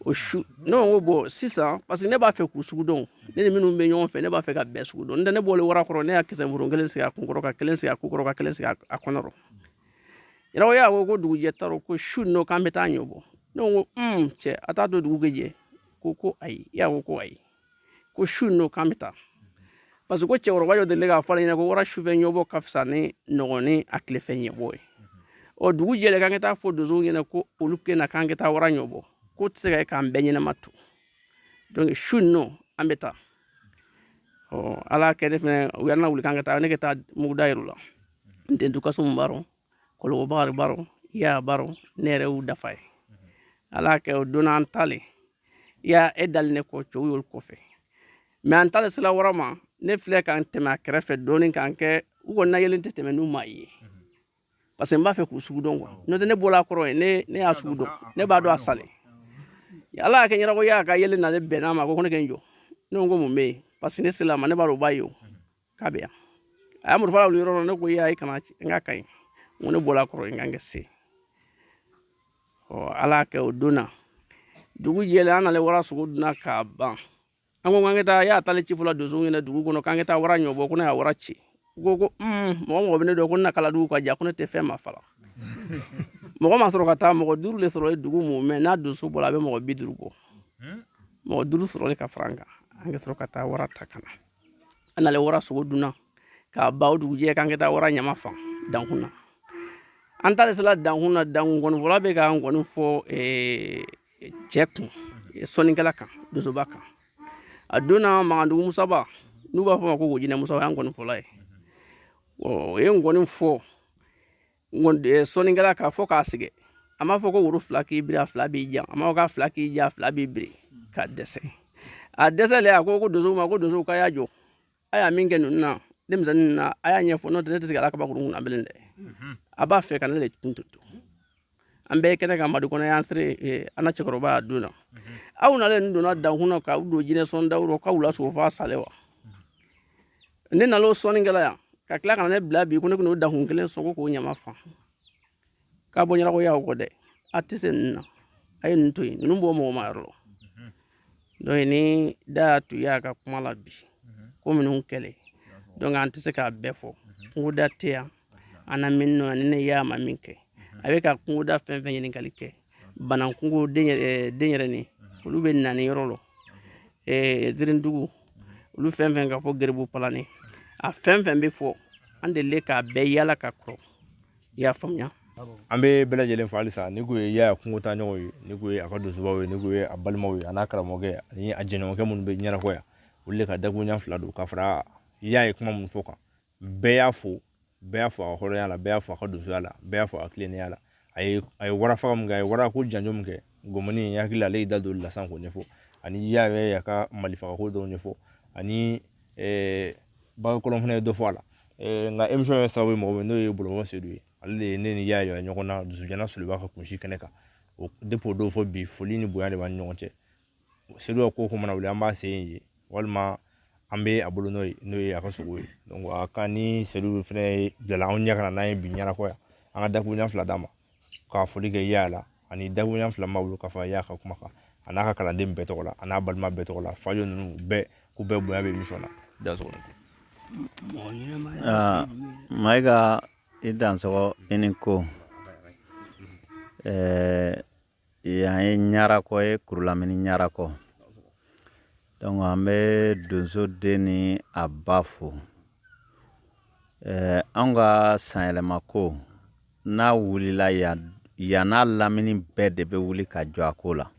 o su ne ko bɔn sisan parce que ne b'a fɛ k'u sugu dɔn ne ni minnu bɛ ɲɔgɔn fɛ ne b'a fɛ ka bɛɛ sugu dɔn n tɛ ne bɔlen wara kɔrɔ ne y'a kisɛ furu kelen sigi a kun kɔrɔ ka kelen sigi a kun kɔrɔ ka kelen sigi a kɔnɔrɔ ɲarakɔya ko dugujɛ taro ko su n'o k'an bɛ taa ɲɔbɔ ne ko cɛ a t'a to dugu bɛ jɛ ko ayi i y'a ko ayi ko su n'o k'an bɛ taa parce que ko cɛkɔrɔba dɔ delila k'a fɔ ale ɲɛna ko wara sufɛ ɲɔbɔ ka fisa ni nɔgɔni a tilefɛ ɲɛbɔ ye ɔ dugu jɛlen k'an ka taa fɔ donsow ɲɛna ko olu kɛna k'an ka taa wara ɲɔbɔ ko tɛ se ka kɛ k'an bɛɛ ɲɛnama to donc su in nɔ an bɛ taa ɔ ala kɛ ne fɛnɛ u y'an lawuli k'an ka taa ne ka taa muguda yɛrɛ la n tentu kasumu baro kɔlɔbɔ bakari baro iya baro ne yɛrɛ y'u dafa ye ala kɛ o donna an talen ya e dali ne kɔ cɛw y'olu kɔfɛ mɛ an talen sila wara ma ne filɛ k'an tɛmɛ a kɛrɛfɛ dɔɔni k'an kɛ u kɔni na yelen tɛ tɛmɛ n'u m'a ye parce que n b'a fɛ k'u sugu dɔn n'o tɛ ne bɔla a kɔrɔ ye ne y'a sugu dɔn ne b'a dɔn a salen ala y'a kɛ ɲɛnabɔ y'a ka yelen na ne bɛnn'a ma ko ne kɛ n jɔ ne ko mun bɛ yen parce que ne sela ma ne b'a dɔn o b'a ye o k'a bɛ yan a y'a murufa wuli yɔrɔ la ne ko i kana n ka kaɲi n ko ne bɔla a kɔrɔ n kan ka se ɔ ala y'a kɛ o don na dugu jɛlen an nalen wara sogo dunna k'a ban an ko k'an ka taa y'a taalen ci fɔla donsow ɲɛna dugu kɔnɔ k'an ka taa wara ɲɔbɔ ko ne y'a wara ci ko mɔgɔ bɛ ne dɔn ko ne na kala dugu ka ja ko ne tɛ fɛn ma fala mɔgɔ ma sɔrɔ ka taa mɔgɔ 5 de sɔrɔ dugu mun mɛ n'a donso bɔra a bɛ mɔgɔ 50 bɔ mɔgɔ 5 sɔrɔli ka fara an kan an ka sɔrɔ ka taa wara ta ka na an nalen wara sogo dunna k'a ban o dugujɛ k'an ka taa wara ɲama fan dankun na an taalen sela dankun na dankun gɔnifɔla bɛ ka gɔni fɔ cɛ kun sɔnnikɛla kan donsoba kan a donna magandugu musaba n'u b'a fɔ ma ko wojinɛ musa o y'an gɔnifɔla ye o ye gɔni fɔ sɔnnikɛla kan fɔ k'a sɛgɛ a m'a fɔ ko woro 2 k'i biri a 2 b'i jan a m'a fɔ k'a 2 k'i jan a 2 b'i biri k'a dɛsɛ a dɛsɛlen a ko donsow ma ko donsow k'a y'a jɔ a y'a min kɛ ninnu na denmisɛnnin ninnu na a y'a ɲɛfɔ n'o tɛ ne tɛ se ka ala kabakuru kunna bilen dɛ a b'a fɛ ka ne le tun to an bɛɛ kɛnɛ kan madu kɔnɔ y'an sere an na cɛkɔrɔba y'a don na aw nalen nin donna dankun na k'aw don jinɛ sɔn dawuro k'aw lasogo f'a salen wa ne nalen o sɔnnikɛla yan ka tila ka na ne bila bi ko ne bɛn'o dankun kelen sɔn ko k'o ɲama fan k'a bɔ ɲɛnabɔ y'aw kɔ dɛ a tɛ se ninnu na a ye ninnu to yen ninnu bɔ mɔgɔ ma yɔrɔ la donc ni da y'a to y'a ka kuma la bi ko minnu kɛlɛ donc an tɛ se k'a bɛɛ fɔ kungoda tɛ yan an na min nɔ ni ne y'a ma min kɛ a bɛ ka kungoda fɛn fɛn ɲininkali kɛ banakungo denyɛrɛnin olu bɛ nani yɔrɔ la zirindugu olu fɛn fɛn ka fɔ geribu palani a fɛn fɛn bɛ fɔ an delile k'a bɛɛ yala ka kɔrɔ i y'a faamuya an bɛ bɛɛ lajɛlen fɔ halisa ni ko ye yaya kungo ta ɲɔgɔn ye ni ko ye a ka donsobaw ye ni ko ye a balimaw ye a n'a karamɔgɔkɛ ani a jɛɲɔgɔnkɛ minnu bɛ ɲɛnakɔ yan olu de ka dakuruɲa 2 don ka fara yaya ye kuma minnu fɔ kan bɛɛ y'a fɔ a ka hɔrɔnya la bɛɛ y'a fɔ a ka donsoya la bɛɛ y'a fɔ a ka tilennenya la a ye wara faga min kɛ a ye wara ko janjo min kɛ gɔmɔni in hakili ale y'i da don lasan k'o ɲɛfɔ ani yaya ye a ka malifagako dɔw ɲɛfɔ ani bagakɔlɔn fana ye dɔ fɔ a la nka émission ye sababu ye mɔgɔ min n'o ye Bolobɔ Seydou ye ale de ye ne ni yaya yira ɲɔgɔn na dusujana Suliba ka kunsi kɛnɛ kan depuis o don fɔ bi foli ni bonya de b'an ni ɲɔgɔn cɛ Seydou ka ko mana wuli an b'a se yen ye walima an bɛ a bolo n'o ye a ka sogo ye donc a kan ni Seydou fana bila anw ɲɛ kana n'an ye bi ɲɛnakɔ yan an ka dakuruɲa 2 d'a ma ka foli kɛ yaya la ani dakuruɲa 2 ma wolo ka fɔ yaya ka kuma kan a n'a ka kalanden bɛɛ tɔgɔ la a n'a balima bɛɛ tɔgɔ la fajo ninnu bɛɛ k'u bɛɛ bonya bɛ émission na dansɔgɔ Maiga i dansɔgɔ i ni ko yan ye ɲarakɔ ye kurulamini ɲarakɔ donc an bɛ donso den ni a ba fo an ka sanyɛlɛma ko n'a wulila yan n'a lamini bɛɛ de bɛ wuli ka jɔ a ko la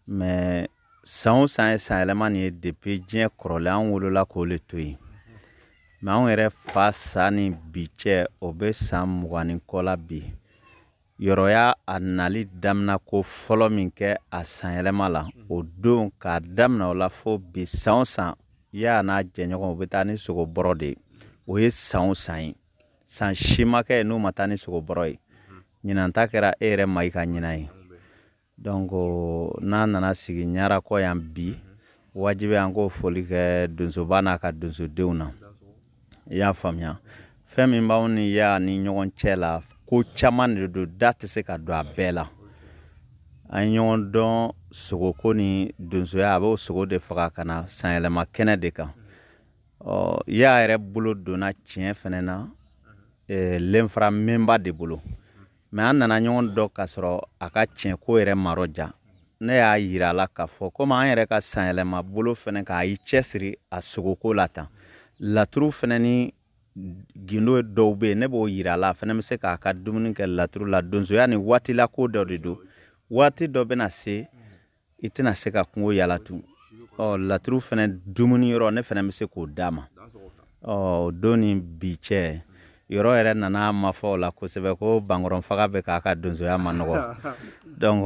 mais san o san ye sanyɛlɛma nin ye depuis diɲɛ kɔrɔlen an wolola k'o le to yen mais anw yɛrɛ fa sa ni bi cɛ o bɛ san 20 ni kɔ la bi yɔrɔya a nali damina ko fɔlɔ min kɛ a sanyɛlɛma la o don k'a damina o la fo bi san o san y'a n'a jɛɲɔgɔn o bɛ taa ni sogo bɔrɔ de ye o ye san o san ye san si ma kɛ n'o ma taa ni sogo bɔrɔ ye ɲinan ta kɛra e yɛrɛ ma i ka ɲinan ye donc n'a nana sigi ɲarakɔ yan bi wajibi an k'o foli kɛ donsoba n'a ka donsodenw na i y'a faamuya fɛn min b'anw ni y'a ni ɲɔgɔn cɛ la ko caman de don da tɛ se ka don a bɛɛ la an ye ɲɔgɔn dɔn sogoko ni donsoya a b'o sogo de faga ka na sanyɛlɛma kɛnɛ de kan y'a yɛrɛ bolo donna tiɲɛ fɛnɛ na lenfara menba de bolo mais an nana ɲɔgɔn dɔn k'a sɔrɔ a ka tiɲɛ ko yɛrɛ marɔ ja ne y'a yira la k'a fɔ komi an yɛrɛ ka sanyɛlɛma bolo fɛnɛ k'a y'i cɛsiri a sogoko la tan laturu fɛnɛ ni gindo dɔw be yen ne b'o yira la a fɛnɛ be se k'a ka dumuni kɛ laturu la donsoya ni waati la ko dɔ de don waati dɔ bena se i tɛna se ka kungo yala tun laturu fɛnɛ dumuni yɔrɔ ne fɛnɛ be se k'o d'a ma o don ni bi cɛ yɔrɔ yɛrɛ nana ma fɔ o la kosɛbɛ ko bankɔrɔnfaga bɛ k'a ka donsoya ma nɔgɔ donc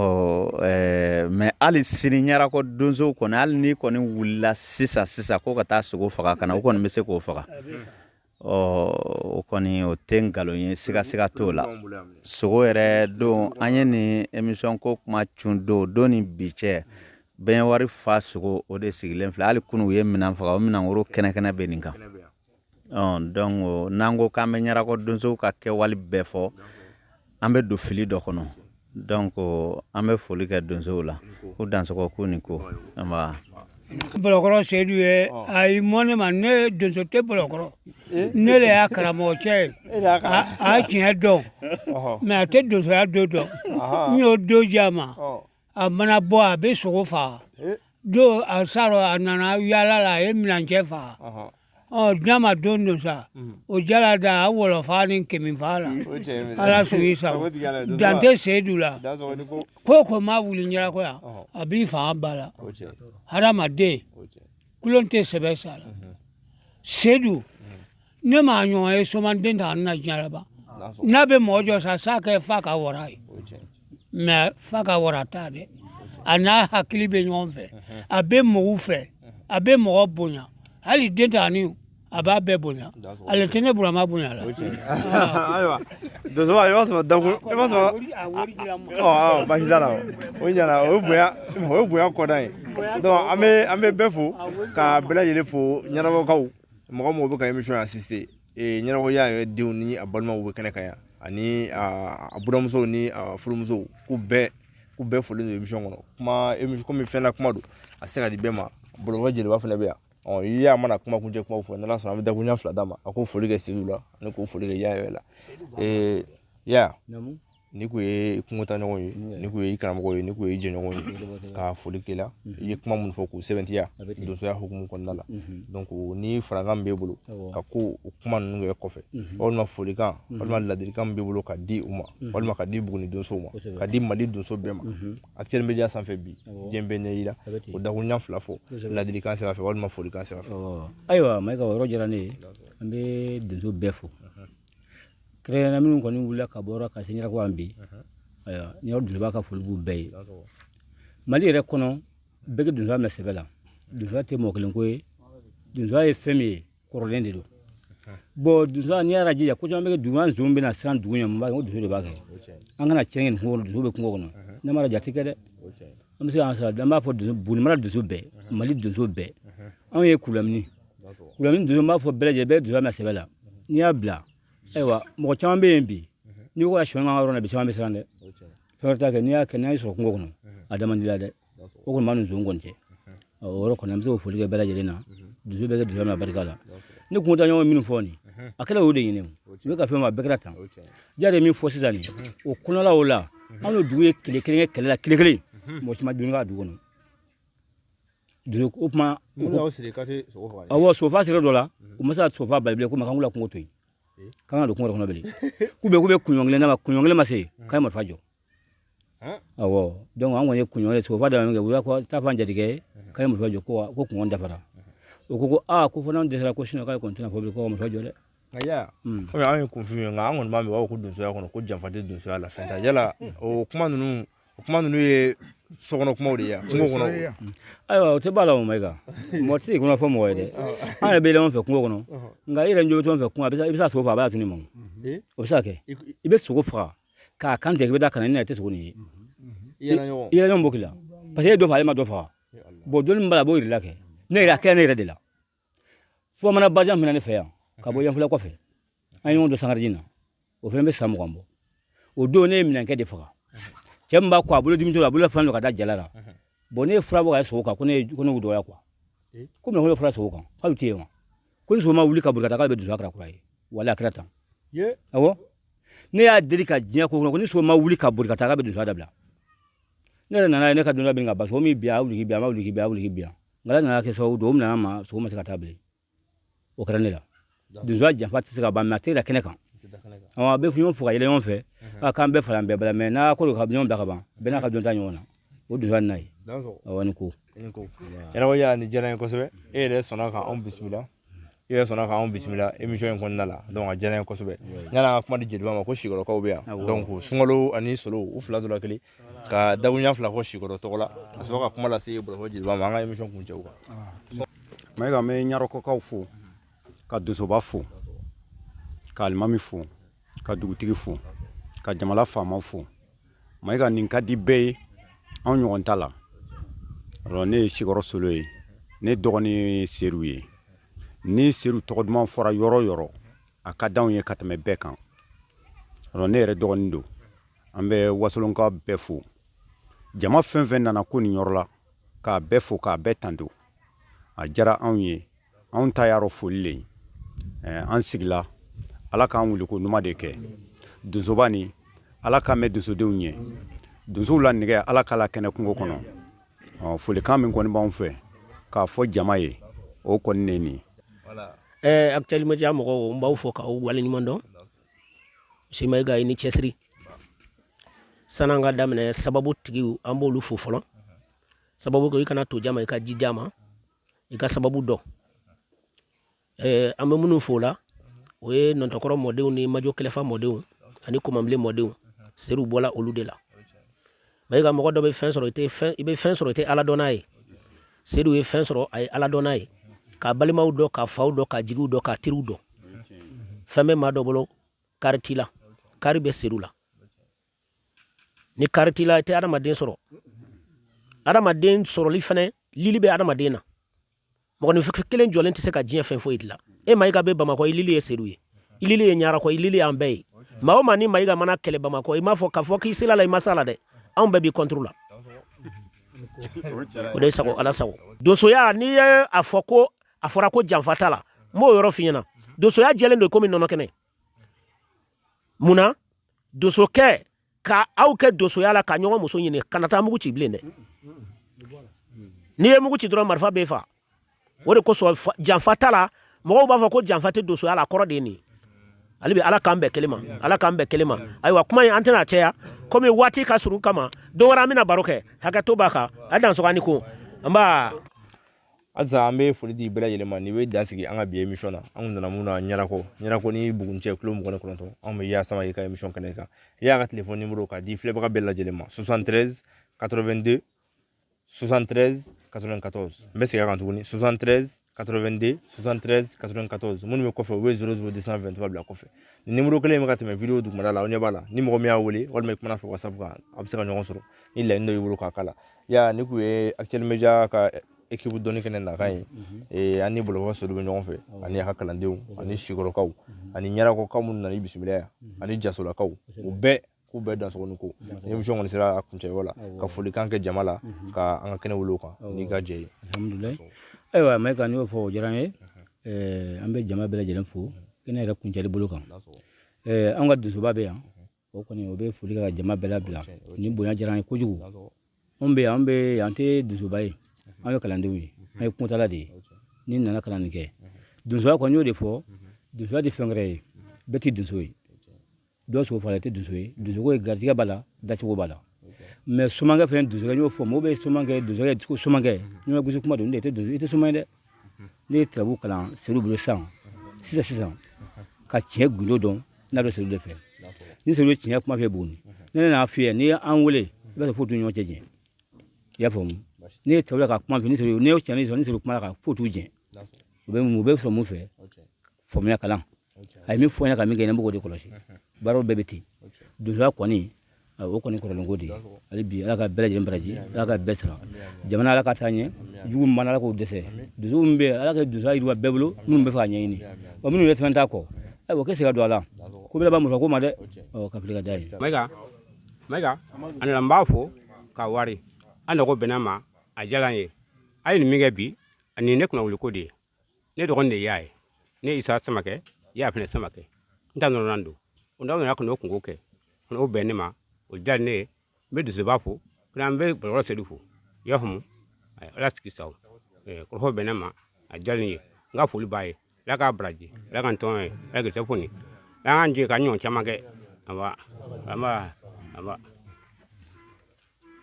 mais hali sini ɲarakɔ donsow kɔni hali ni kɔni wulila sisan ko ka taa sogo faga kana o kɔni bɛ se k'o faga o kɔni o tɛ nkalon ye siga t'o la sogo yɛrɛ don an ye nin émission ko kuma cun don ni bi cɛ bɛn wari fa sogo o de sigilen filɛ hali kunu u ye minan faga o minan woro kɛnɛ bɛ nin kan donc n'an ko k'an bɛ ɲarakɔ donsow ka kɛwale bɛɛ fɔ an bɛ don fili dɔ kɔnɔ donc an bɛ foli kɛ donsow la ko dansɔgɔ ko ni ko Bolokɔrɔ Seyidu ye a y'i mɔ ne ma ne donso tɛ Bolokɔrɔ ne le y'a karamɔgɔ cɛ ye a ye tiɲɛ dɔn mais a tɛ donsoya don dɔn n y'o don di a ma a mana bɔ a bɛ sogo faga don a sarɔ a nana yaala la a ye minancɛ faga n'a ma don sa o jala da a wɔlɔfa ni kɛmɛfa la ala sɔn i sa dante Seyidu la ko ma wuli ɲarakɔ yan a b'i fanga ba la hadamaden kulon tɛ sɛbɛ sa la Seyidu ne m'a ɲɔgɔn ye somanden ta na diɲɛ laban n'a bɛ mɔgɔ jɔ sa s'a kɛ fa ka wara ye mais fa ka wara t'a dɛ a n'a hakili bɛ ɲɔgɔn fɛ a bɛ mɔgɔw fɛ a bɛ mɔgɔ bonya hali den ta ni a b'a bɛɛ bonya ale tɛ ne burama bonya la ayiwa donso i b'a sɔrɔ dakun i b'a sɔrɔ basi t'a la o ɲana o ye bonya kɔda ye donc an bɛ bɛɛ fo ka bɛɛ lajɛlen fo ɲɛnabɔkaw mɔgɔ mɔgɔ bɛ ka émission assisté ɲɛnabɔya yɛrɛ denw ni a balimaw bɛ kɛnɛ kan yan ani a buramusow ni a furumusow k'u bɛɛ foli don émission kɔnɔ kuma komi fɛn na kuma don a se ka di bɛɛ ma bɔlɔbɔ jeliba fana bɛ yan i y'a mana kuma kuncɛ kumaw fɔ n'ala sɔnna an bɛ dakuruɲa 2 d'a ma a k'o foli kɛ Seyidu la ani k'o foli kɛ Yaya la Yaya ni kun ye kungotaɲɔgɔn ye ni kun ye i karamɔgɔ ye ni kun ye i jɛɲɔgɔn ye ka foli k'i la i ye kuma minnu fɔ k'u sɛbɛntiya donsoya hukumu kɔnɔna la donc ni farakan b'e bolo ka ko o kuma ninnu kɛ kɔfɛ walima folikan walima ladilikan min b'e bolo ka di u ma walima ka di Buguni donsow ma ka di Mali donso bɛɛ ma Actuel Media sanfɛ bi diɲɛ bɛɛ ɲɛ yira o dakuruɲa 2 fɔ ladilikan sira fɛ walima folikan sira fɛ ayiwa Mayiga o yɔrɔ diyara ne ye an bɛ donso bɛɛ fo kɛrɛnkɛrɛnnenya minnu kɔni wulila ka bɔ ka se ɲarakɔ an bi ayiwa ni yɔrɔ donsoba ka foli b'u bɛɛ ye Mali yɛrɛ kɔnɔ bɛɛ kɛ donsoya mɛn sɛbɛ la donsoya tɛ mɔgɔ kelen ko ye donsoya ye fɛn min ye kɔrɔlen de don bon donsoya n'i y'a jija ko caman bɛ kɛ dugu an zon bɛna siran dugu ɲɛ mun b'a kɛ ko donso de b'a kɛ an kana tiɲɛ kɛ nin kungo kɔnɔ donso bɛ kungo kɔnɔ ne m'a jate kɛ dɛ an bɛ se k'an sara an b'a fɔ donso Buguni mara donso bɛɛ Mali donso bɛɛ anw ye kulamini donso b'a fɔ bɛɛ lajɛlen bɛɛ donsoya mɛn sɛbɛ la n'i y'a bila ayiwa mɔgɔ caman bɛ yen bi n'i ko ka sɔn ka yɔrɔ la bi caman bɛ siran dɛ fɛn wɛrɛ t'a kɛ n'i y'a kɛ n'a y'i sɔrɔ kungo kɔnɔ a da man di la dɛ o kɔni b'a ni zon kɔni cɛ o yɔrɔ kɔni an bɛ se k'o foli kɛ bɛɛ lajɛlen na donso bɛɛ kɛ donsoya mɛn barika la ne kungotaɲɔgɔn minnu fɔ nin a kɛla o de ɲini o u bɛ ka fɛn ma bɛɛ kɛra tan jaa de min fɔ sisan nin o kɔnɔla o la anw ye dugu ye tile kelen kɛ kɛlɛ la tile kelen mɔgɔ caman dun ka dugu kɔnɔ donso o kuma awɔ sofa sira dɔ la u ma se ka sofa bali bilen ko k'an k'u kungo to yen k'an ka don kungo kɔnɔ bilen k'u bɛ kunɲɔgɔn kelen na kunɲɔgɔn kelen ma se k'a ye marifa jɔ awɔ donc an kɔni ye kunɲɔgɔn sofa da min kɛ u y'a fɔ taa fɔ an jatigɛ ye k'a ye marifa jɔ ko kunɲɔgɔn dafara o ko ko fɔ n'anw dɛsɛra ko sinon k'ale kɔni tɛna fɔ bilen ko ka marifa jɔ dɛ komi an ye kunfin ye nka an kɔni b'a mɛn u b'a fɔ ko donsoya kɔnɔ ko janfa tɛ donsoya la fɛn tɛ yala o kuma ninnu ye sokɔnɔ kumaw de ye kungo kɔnɔ ayiwa o tɛ b'a la o Mayiga mɔgɔ tɛ kɔnɔ fɔ mɔgɔ ye dɛ an yɛrɛ bɛ yɛlɛma fɛ kungo kɔnɔ nka i yɛrɛ ɲɛ bɛ fɛn fɛ kungo i bɛ se ka sogo faga a b'a tunu ma o bɛ se ka kɛ i bɛ sogo faga k'a kan tigɛ i bɛ da kana i tɛ sogo nin ye i yɛlɛ ɲɔgɔn bɔ k'i la parce que e dɔ faga ale ma dɔ faga bon dɔnni min b'a la a b'o yɛrɛ la kɛ ne yɛrɛ a kɛra ne yɛrɛ de la fo mana bajan minɛ ne fɛ yan ka bɔ yanfɛla kɔfɛ an ye ɲɔgɔn dɔ Sangareji na o fana bɛ san 20 bɔ o don ne ye minɛnkɛ de faga cɛ min b'a kɔ a bolo dimi to a bolo fana don ka da jala la bon ne ye fura bɔ ka sogo kan ko ne dɔgɔya quoi ko minɛ ko ne fura sogo kan k'a bɛ te yen wa ko ni sogo ma wuli ka boli ka taa k'ale bɛ donsoya kɛra kura ye wala a kɛra tan awɔ ne y'a deli ka diɲɛ ko kɔnɔ ko ni sogo ma wuli ka boli ka taa k'a bɛ donsoya dabila ne nana ne ka donna bin ga baso mi biya wuli biya ma wuli biya ngala nana ke so do na ma so ma se ka tabli o kɛra ne la donso janfa tɛ se ka ban mɛ a tɛ la kɛnɛ kan a bɛ ɲɔgɔn fo ka yɛlɛ ɲɔgɔn fɛ k'an bɛɛ fara bɛɛ bala mɛ n'a ko ka ɲɔgɔn bila ka ban bɛɛ n'a ka dɔn ta ɲɔgɔn na o donso n'a ye ni ko yɛrɛ ni diyara n ye kosɛbɛ e yɛrɛ sɔnna ka anw bisimila i yɛrɛ sɔnna k'anw bisimila émission in kɔnɔna la donc a diyara n ye kosɛbɛ yani an ka kuma di jeliba ma ko sikɔrɔkaw bɛ yan donc sunkalo ani solo u fila dɔrɔn kelen ka dabuɲa fila fɔ sikɔrɔ tɔgɔ la ka sɔrɔ ka kuma lase bɔrɔfɔ jeliba ma an ka émission kun cɛ o kan Mayiga mɛ ɲarɔkɔkaw fo ka dosoba fo ka alimami fo ka dugutigi fo ka jamana faamaw fo Mayiga nin ka di bɛɛ ye anw ɲɔgɔn ta la alors ne ye Sikɔrɔ Solo ye ne dɔgɔnin Seru ye ni Seru tɔgɔ duman fɔra yɔrɔ yɔrɔ a ka d'anw ye ka tɛmɛ bɛɛ kan alors ne yɛrɛ dɔgɔnin don an bɛ wasolonka bɛɛ fo jama fɛn fɛn nana ko nin yɔrɔ la k'a bɛɛ fo k'a bɛɛ tanto a diyara anw ye anw ta yɔrɔ foli le an sigila ala k'an wuli ko ɲuman de kɛ donsoba ni ala k'an mɛn donsodenw ɲɛ donsow la nɛgɛ ala k'a la kɛnɛ kungo kɔnɔ folikan min kɔni b'anw fɛ k'a fɔ jama ye o kɔni ne nin actuellement ja mɔgɔw n b'aw fɔ k'aw waleɲuman dɔn monsieur Mayiga i ni cɛsiri san'an ka daminɛ sababu tigiw an b'olu fo fɔlɔ sababu ko i kana to jama i ka ji d'a ma i ka sababu dɔn an bɛ minnu fo la o ye nɔntɔkɔrɔ mɔdenw ni majo kɛlɛfa mɔdenw ani kɔmanbilen mɔdenw Seru bɔla olu de la Mayiga mɔgɔ dɔ bɛ fɛn sɔrɔ i bɛ fɛn sɔrɔ i tɛ ala dɔn n'a ye Seru ye fɛn sɔrɔ a ye ala dɔn n'a ye k'a balimaw dɔn k'a faw dɔn k'a jigiw dɔn k'a teriw dɔn fɛn bɛ maa dɔ bolo kari t'i la kari bɛ Seru la ni kari t'i la i tɛ adamaden sɔrɔ adamaden sɔrɔli fɛnɛ lili bɛ adamaden na mɔgɔninfin kelen jɔlen tɛ se ka diɲɛ fɛn foyi dilan e Mayiga bɛ Bamakɔ i lili ye Seru ye i lili ye Ɲarakɔ i lili y'an bɛɛ ye maa o maa ni Mayiga mana kɛlɛ Bamakɔ i m'a fɔ k'a fɔ k'i sela la i ma s'a la dɛ anw bɛɛ b'i contre la o de sago ala sago donsoya n'i ye a fɔ ko a fɔra ko janfa t'a la n b'o yɔrɔ f'i ɲɛna donsoya jɛlen don komi nɔnɔ kɛnɛ munna donsokɛ ka aw kɛ donsoya la ka ɲɔgɔn muso ɲini kana taa mugu ci bilen dɛ n'i ye mugu ci dɔrɔn marifa b'e fa o de kosɔn janfa t'a la mɔgɔw b'a fɔ ko janfa tɛ donsoya la a kɔrɔ de ye nin ye ale bɛ ala k'an bɛɛ kelen ma ala k'an bɛɛ kelen ma ayiwa kuma in an tɛna caya komi waati ka surun kama don wɛrɛ an bɛna baro kɛ hakɛ to b'a kan a dansɔgɔni ko an b'a halisa an bɛ foli di bɛɛ lajɛlen ma nin bɛ dansigi an ka bi émission na an kun nana mun na Ɲarako ni Bugunicɛ kilo 29 anw bɛ Yaya Sama i ka émission kɛnɛ kan i y'a ka téléphone numéro k'a di filɛbaga bɛɛ lajɛlen ma 73 82 73 94 n bɛ segin a kan tuguni 73 82 73 94 minnu bɛ kɔfɛ u bɛ 00223 bila kɔfɛ ni numéro kelen in bɛ ka tɛmɛ vidéo dugumada la aw ɲɛ b'a la ni mɔgɔ min y'a wele walima i kumana fɛ WhatsApp kan a bɛ se ka ɲɔgɔn sɔrɔ ni laɲini dɔ y'i bolo k'a kala ya ni kun ye Actuel Media ka équipe dɔnni kɛnɛ nakan ye ani Bolofɔ Seru bɛ ɲɔgɔn fɛ ani a ka kalandenw ani Sikɔrɔkaw ani Ɲarakɔkaw minnu nana i bisimila yan ani Jasolakaw u bɛɛ k'u bɛɛ dansɔgɔni ko émission kɔni sera a kuncɛyɔrɔ la ka folikan kɛ jama la ka an ka kɛnɛ wele o kan n'i ka jɛ ye alhamdulilayi ayiwa Mayiga n'i y'o fɔ o diyara n ye an bɛ jama bɛɛ lajɛlen fo kɛnɛ yɛrɛ kuncɛli bolo kan an ka donsoba bɛ yan o kɔni o bɛ foli kɛ ka jama bɛɛ labila ni bonya diyara an ye kojugu anw bɛ yan an tɛ donsoba ye an bɛ kalandenw ye an ye kuntala de ye ni nana kalan nin kɛ donsoya kɔni y'o de fɔ donsoya tɛ fɛn wɛrɛ ye bɛɛ tɛ donso ye dɔw sogo fara tɛ donso ye donsoko ye garijɛgɛ b'a la dacogo b'a la mɛ somankɛ fɛnɛ donsokɛ y'o fɔ mɔgɔw bɛ somankɛ donsokɛ ko somankɛ n'o ye gosi kuma don ne tɛ donso i tɛ soman ye dɛ ne ye turabu kalan Seru bolo sisan ka tiɲɛ gundo dɔn n'a bɛ Seru de fɛ ni Seru ye tiɲɛ kuma fɛ Buguni ne n'a f'i ye n'i ye an wele i b'a sɔrɔ foyi t'u ni ɲɔgɔn cɛ jɛn i y'a faamu ne ye turabu ka kuma fɛ ni Seru ne y'o tiɲɛ sɔrɔ ni Seru kuma la ka foyi t'u jɛn u bɛ sɔrɔ mun fɛ faamuya kalan a ye min fɔ n ɲɛna ka min kɛ ne b'o de kɔlɔsi baaraw bɛɛ bɛ ten donsoya kɔni o kɔni kɔrɔlenko de ye hali bi ala ka bɛɛ lajɛlen baraji ala ka bɛɛ sara jamana ala ka taa ɲɛ jugu min b'ala ala k'o dɛsɛ donso min bɛ yen ala ka donsoya yiriwa bɛɛ bolo minnu bɛ fɛ ka ɲɛɲini wa minnu yɛrɛ fɛn t'a kɔ ayiwa k'e se ka don a la ko bɛɛ b'a muso ko ma dɛ ka fili ka da ye Mayiga a nana n b'a fo ka wari an dɔgɔ bɛnna ma a diyara n ye a ye nin min kɛ bi ani ne kunna wuli ko de ye ne dɔgɔnin de y'a ye ne Isa Samakɛ y'a fɛnɛ Samakɛ n ta nɔrɔnan don o nana ka n'o kungo kɛ o bɛn ne ma o diyara ne ye n bɛ dusuba fo kuna be bolo sedu fo ya humu ala siki saw ko ho benama a jalni nga fulu baye la ka braji la kan ton la ke tafoni la anje ka nyon chamage ama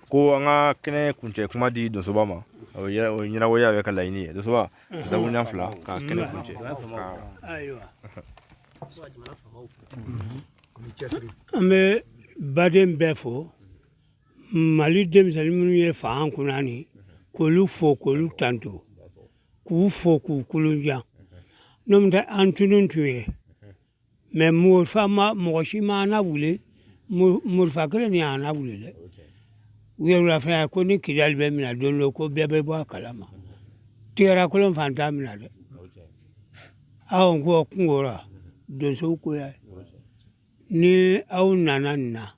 ko an ka kɛnɛ kuncɛ kuma di donsoba ma o ɲɛnabɔ ya bɛ ka laɲini ye donsoba dabuɲa fila ka kɛnɛ kuncɛ an bɛ baden bɛɛ fo mali denmisɛnnin minnu ye fanga kunna ni k'olu fo k'olu tanto k'u fo k'u kolonjan n'o tɛ an tunun tun ye mɛ mɔgɔ si ma an wuli morifa kelen ni y'an wuli dɛ u yɛrɛ fɛn ko ni kidali bɛ minɛ don dɔ ko bɛɛ bɛ bɔ a kalama tigɛra kolon fan t'a minɛ dɛ aw ko kungo la donsow ko ya ni aw nana nin na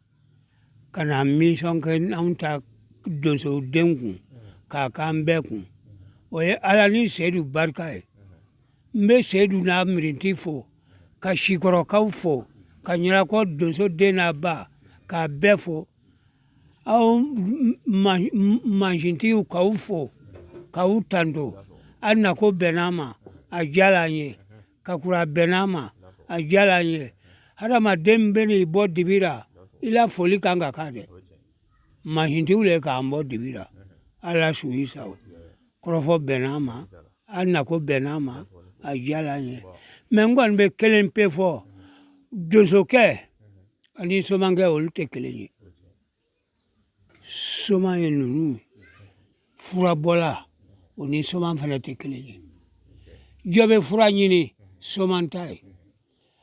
ka na mission kɛ anw ta donsow den kun k'a k'an bɛɛ kun o ye ala ni seyidu barika ye n bɛ seyidu n'a mirinti fo ka sikɔrɔkaw fo ka ɲɛnakɔ donso den n'a ba k'a bɛɛ fo aw mansintigiw k'aw fo k'aw tanto hali na ko bɛnn'a ma a diyala an ye ka kura bɛnn'a ma a diyala an ye hadamaden min bɛ n'i bɔ dibi la i la foli kan ka k'a dɛ mansintigiw le k'an bɔ dibi la ala su i sago kɔrɔfɔ bɛnn'a ma hali na ko bɛnn'a ma a diyala an ye mɛ n kɔni bɛ kelen pe fɔ donsokɛ ani somankɛ olu tɛ kelen ye soman ye ninnu furabɔla o ni soman fana tɛ kelen ye jɔ bɛ fura ɲini soman ta ye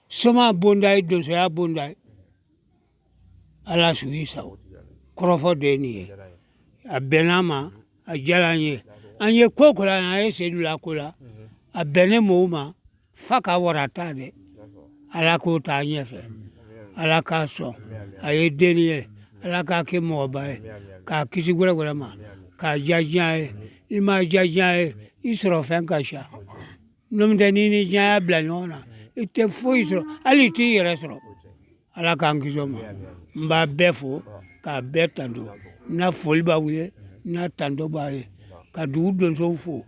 soman bonda ye donsoya bonda ye ala su i sago kɔrɔfɔ de ye nin ye a bɛnn'a ma a diyala an ye ko o ko la an ye seyidu la ko la a bɛnnen mɔgɔw ma fa ka wara t'a dɛ ala k'o taa ɲɛfɛ ala k'a sɔn a ye denni ye ala k'a kɛ mɔgɔba ye k'a kisi gwɛrɛgwɛrɛ ma k'a diya diɲɛ ye i ma diya diɲɛ ye i sɔrɔ fɛn ka ca n'o tɛ n'i ni diɲɛ y'a bila ɲɔgɔn na i tɛ foyi sɔrɔ hali i t'i yɛrɛ sɔrɔ ala k'an kisi o ma n b'a bɛɛ fo k'a bɛɛ tanto n'a foli b'aw ye n'a tanto b'a ye ka dugu donsow fo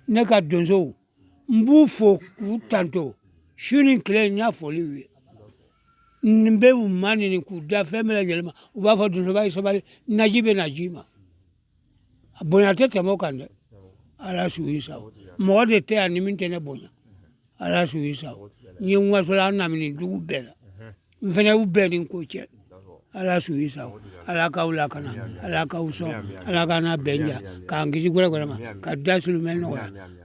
ne ka donsow n b'u fo k'u tanto su ni tile n y'a foliw ye n bɛ u ma ɲini k'u da fɛn bɛɛ lajɛlen ma u b'a fɔ donsoba ye sabali naji bɛ na ji ma a bonya tɛ tɛmɛ o kan dɛ ala su i sago mɔgɔ de tɛ yan ni min tɛ ne bonya ala su i sago n ye n wasola an namini dugu bɛɛ la n fana y'u bɛɛ ni ko cɛ ala su i sago ala k'aw lakana ala k'aw sɔn ala k'an n'a bɛɛ ja k'an kisi gwɛrɛgwɛrɛ ma ka da sulumɛ nɔgɔya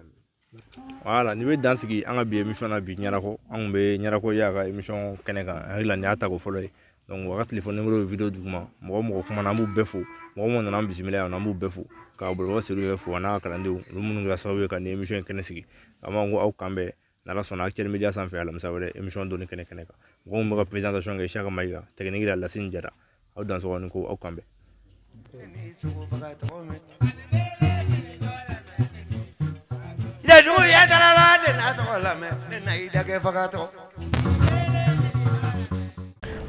voilà ni bɛ dan sigi an ka bi émission na bi ɲɛnako an kun bɛ ɲɛnako y'a ka émission kɛnɛ kan hakili la nin y'a ta ko fɔlɔ ye donc u ka téléphone numéro ye vidéo duguma mɔgɔ mɔgɔ kuma na an b'u bɛɛ fo mɔgɔ mɔgɔ nana an bisimila yan an b'u bɛɛ fo ka bɔlɔbɔ Seydou yɛrɛ fo a n'a ka kalandenw olu minnu kɛra sababu ye ka nin émission in kɛnɛ sigi an b'a ko aw kan bɛɛ n'ala sɔnna Actuel Media sanfɛ alamisa wɛrɛ émission donni kɛnɛ kan mɔgɔ min bɛ ka présentation kɛ Isaka Mayiga technique la Lasine Jara aw dansɔgɔ ni ko aw kan bɛɛ Dedu ya tarala de na to la me na ida ke fagato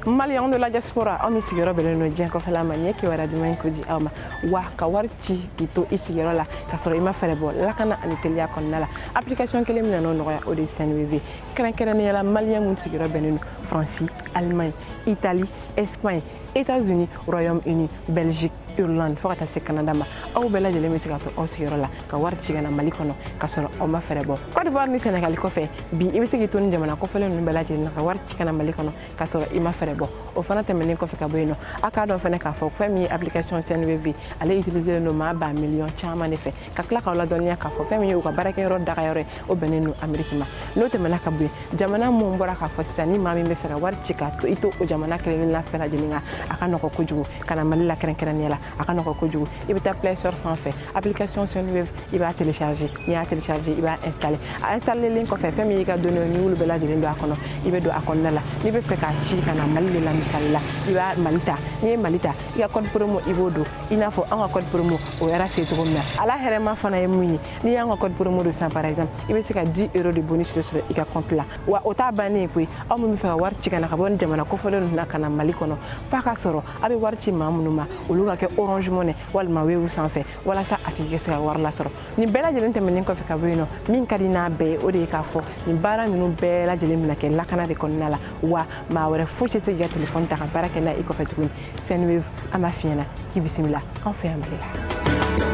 Maliens de la diaspora on est siguro bele no dien ko fala manye ki wara di man ko di awma wa ka warti kito isiguro la ka soro ima fere bo la kana ani telia kon nala application kele mi no no ya odi senwv kran kran ya la malien mun siguro bele France Allemagne Italie Espagne États-Unis Royaume-Uni Belgique Irlande fo kata se Canada ma aw bela jele mi sigato o siguro la ka warti gana mali kono ka soro o ma fere bo Côte d'Ivoire ni Sénégal ko fe bi ibe sigito ni jamana ko fele no bela jele na ka warti kana mali kono ka soro ima fere bo o fana temene ko fe ka boyno aka do fene ka fo fami application CNVV ale utiliser no ma ba million chama ne fe ka kla ka la donia ka fo fami o ka barake ro daga yore o benenu America ma no temena ka boy jamana mo mbora ka fo sani ma mi be fe ka warti ka to ito o jamana kele la fe la jelinga aka no ko kujugu kana mali la kren kren yala aka no ko kujugu ibe ta Play Store sans fait application CNVV il va télécharger il va installer link ko fe fami ga donner ni wulu bela de ndo akono ibe do akonna la ni be fe ka chi kana mali Mali de la misali la i b'a Mali ta n'i ye Mali ta i ka code promo i b'o don i n'a fɔ an ka code promo o yɛrɛ se cogo min na ala hɛrɛma fana ye mun ye n'i y'an ka code promo don sisan par exemple i bɛ se ka 10 € de bonus de sɔrɔ i ka compte la wa o t'a bannen ye koyi aw min bɛ fɛ ka wari ci ka na ka bɔ nin jamana kɔfɛlen ninnu na ka na Mali kɔnɔ f'a ka sɔrɔ a bɛ wari ci maa minnu ma olu ka kɛ Orange Money walima Wave sanfɛ walasa a tigi ka se ka wari lasɔrɔ nin bɛɛ lajɛlen tɛmɛnen kɔfɛ ka bɔ yen nɔ min ka di n'a bɛɛ ye o de ye k'a fɔ nin baara ninnu bɛɛ lajɛlen bɛna kɛ lakana de kɔnɔna la wa maa wɛrɛ foyi tɛ se k'i ka telefɔni ta ka baara kɛ n'a ye i kɔfɛ tuguni Senwave an b'a f'i ɲɛna k'i bisimila an fɛ yan Mali la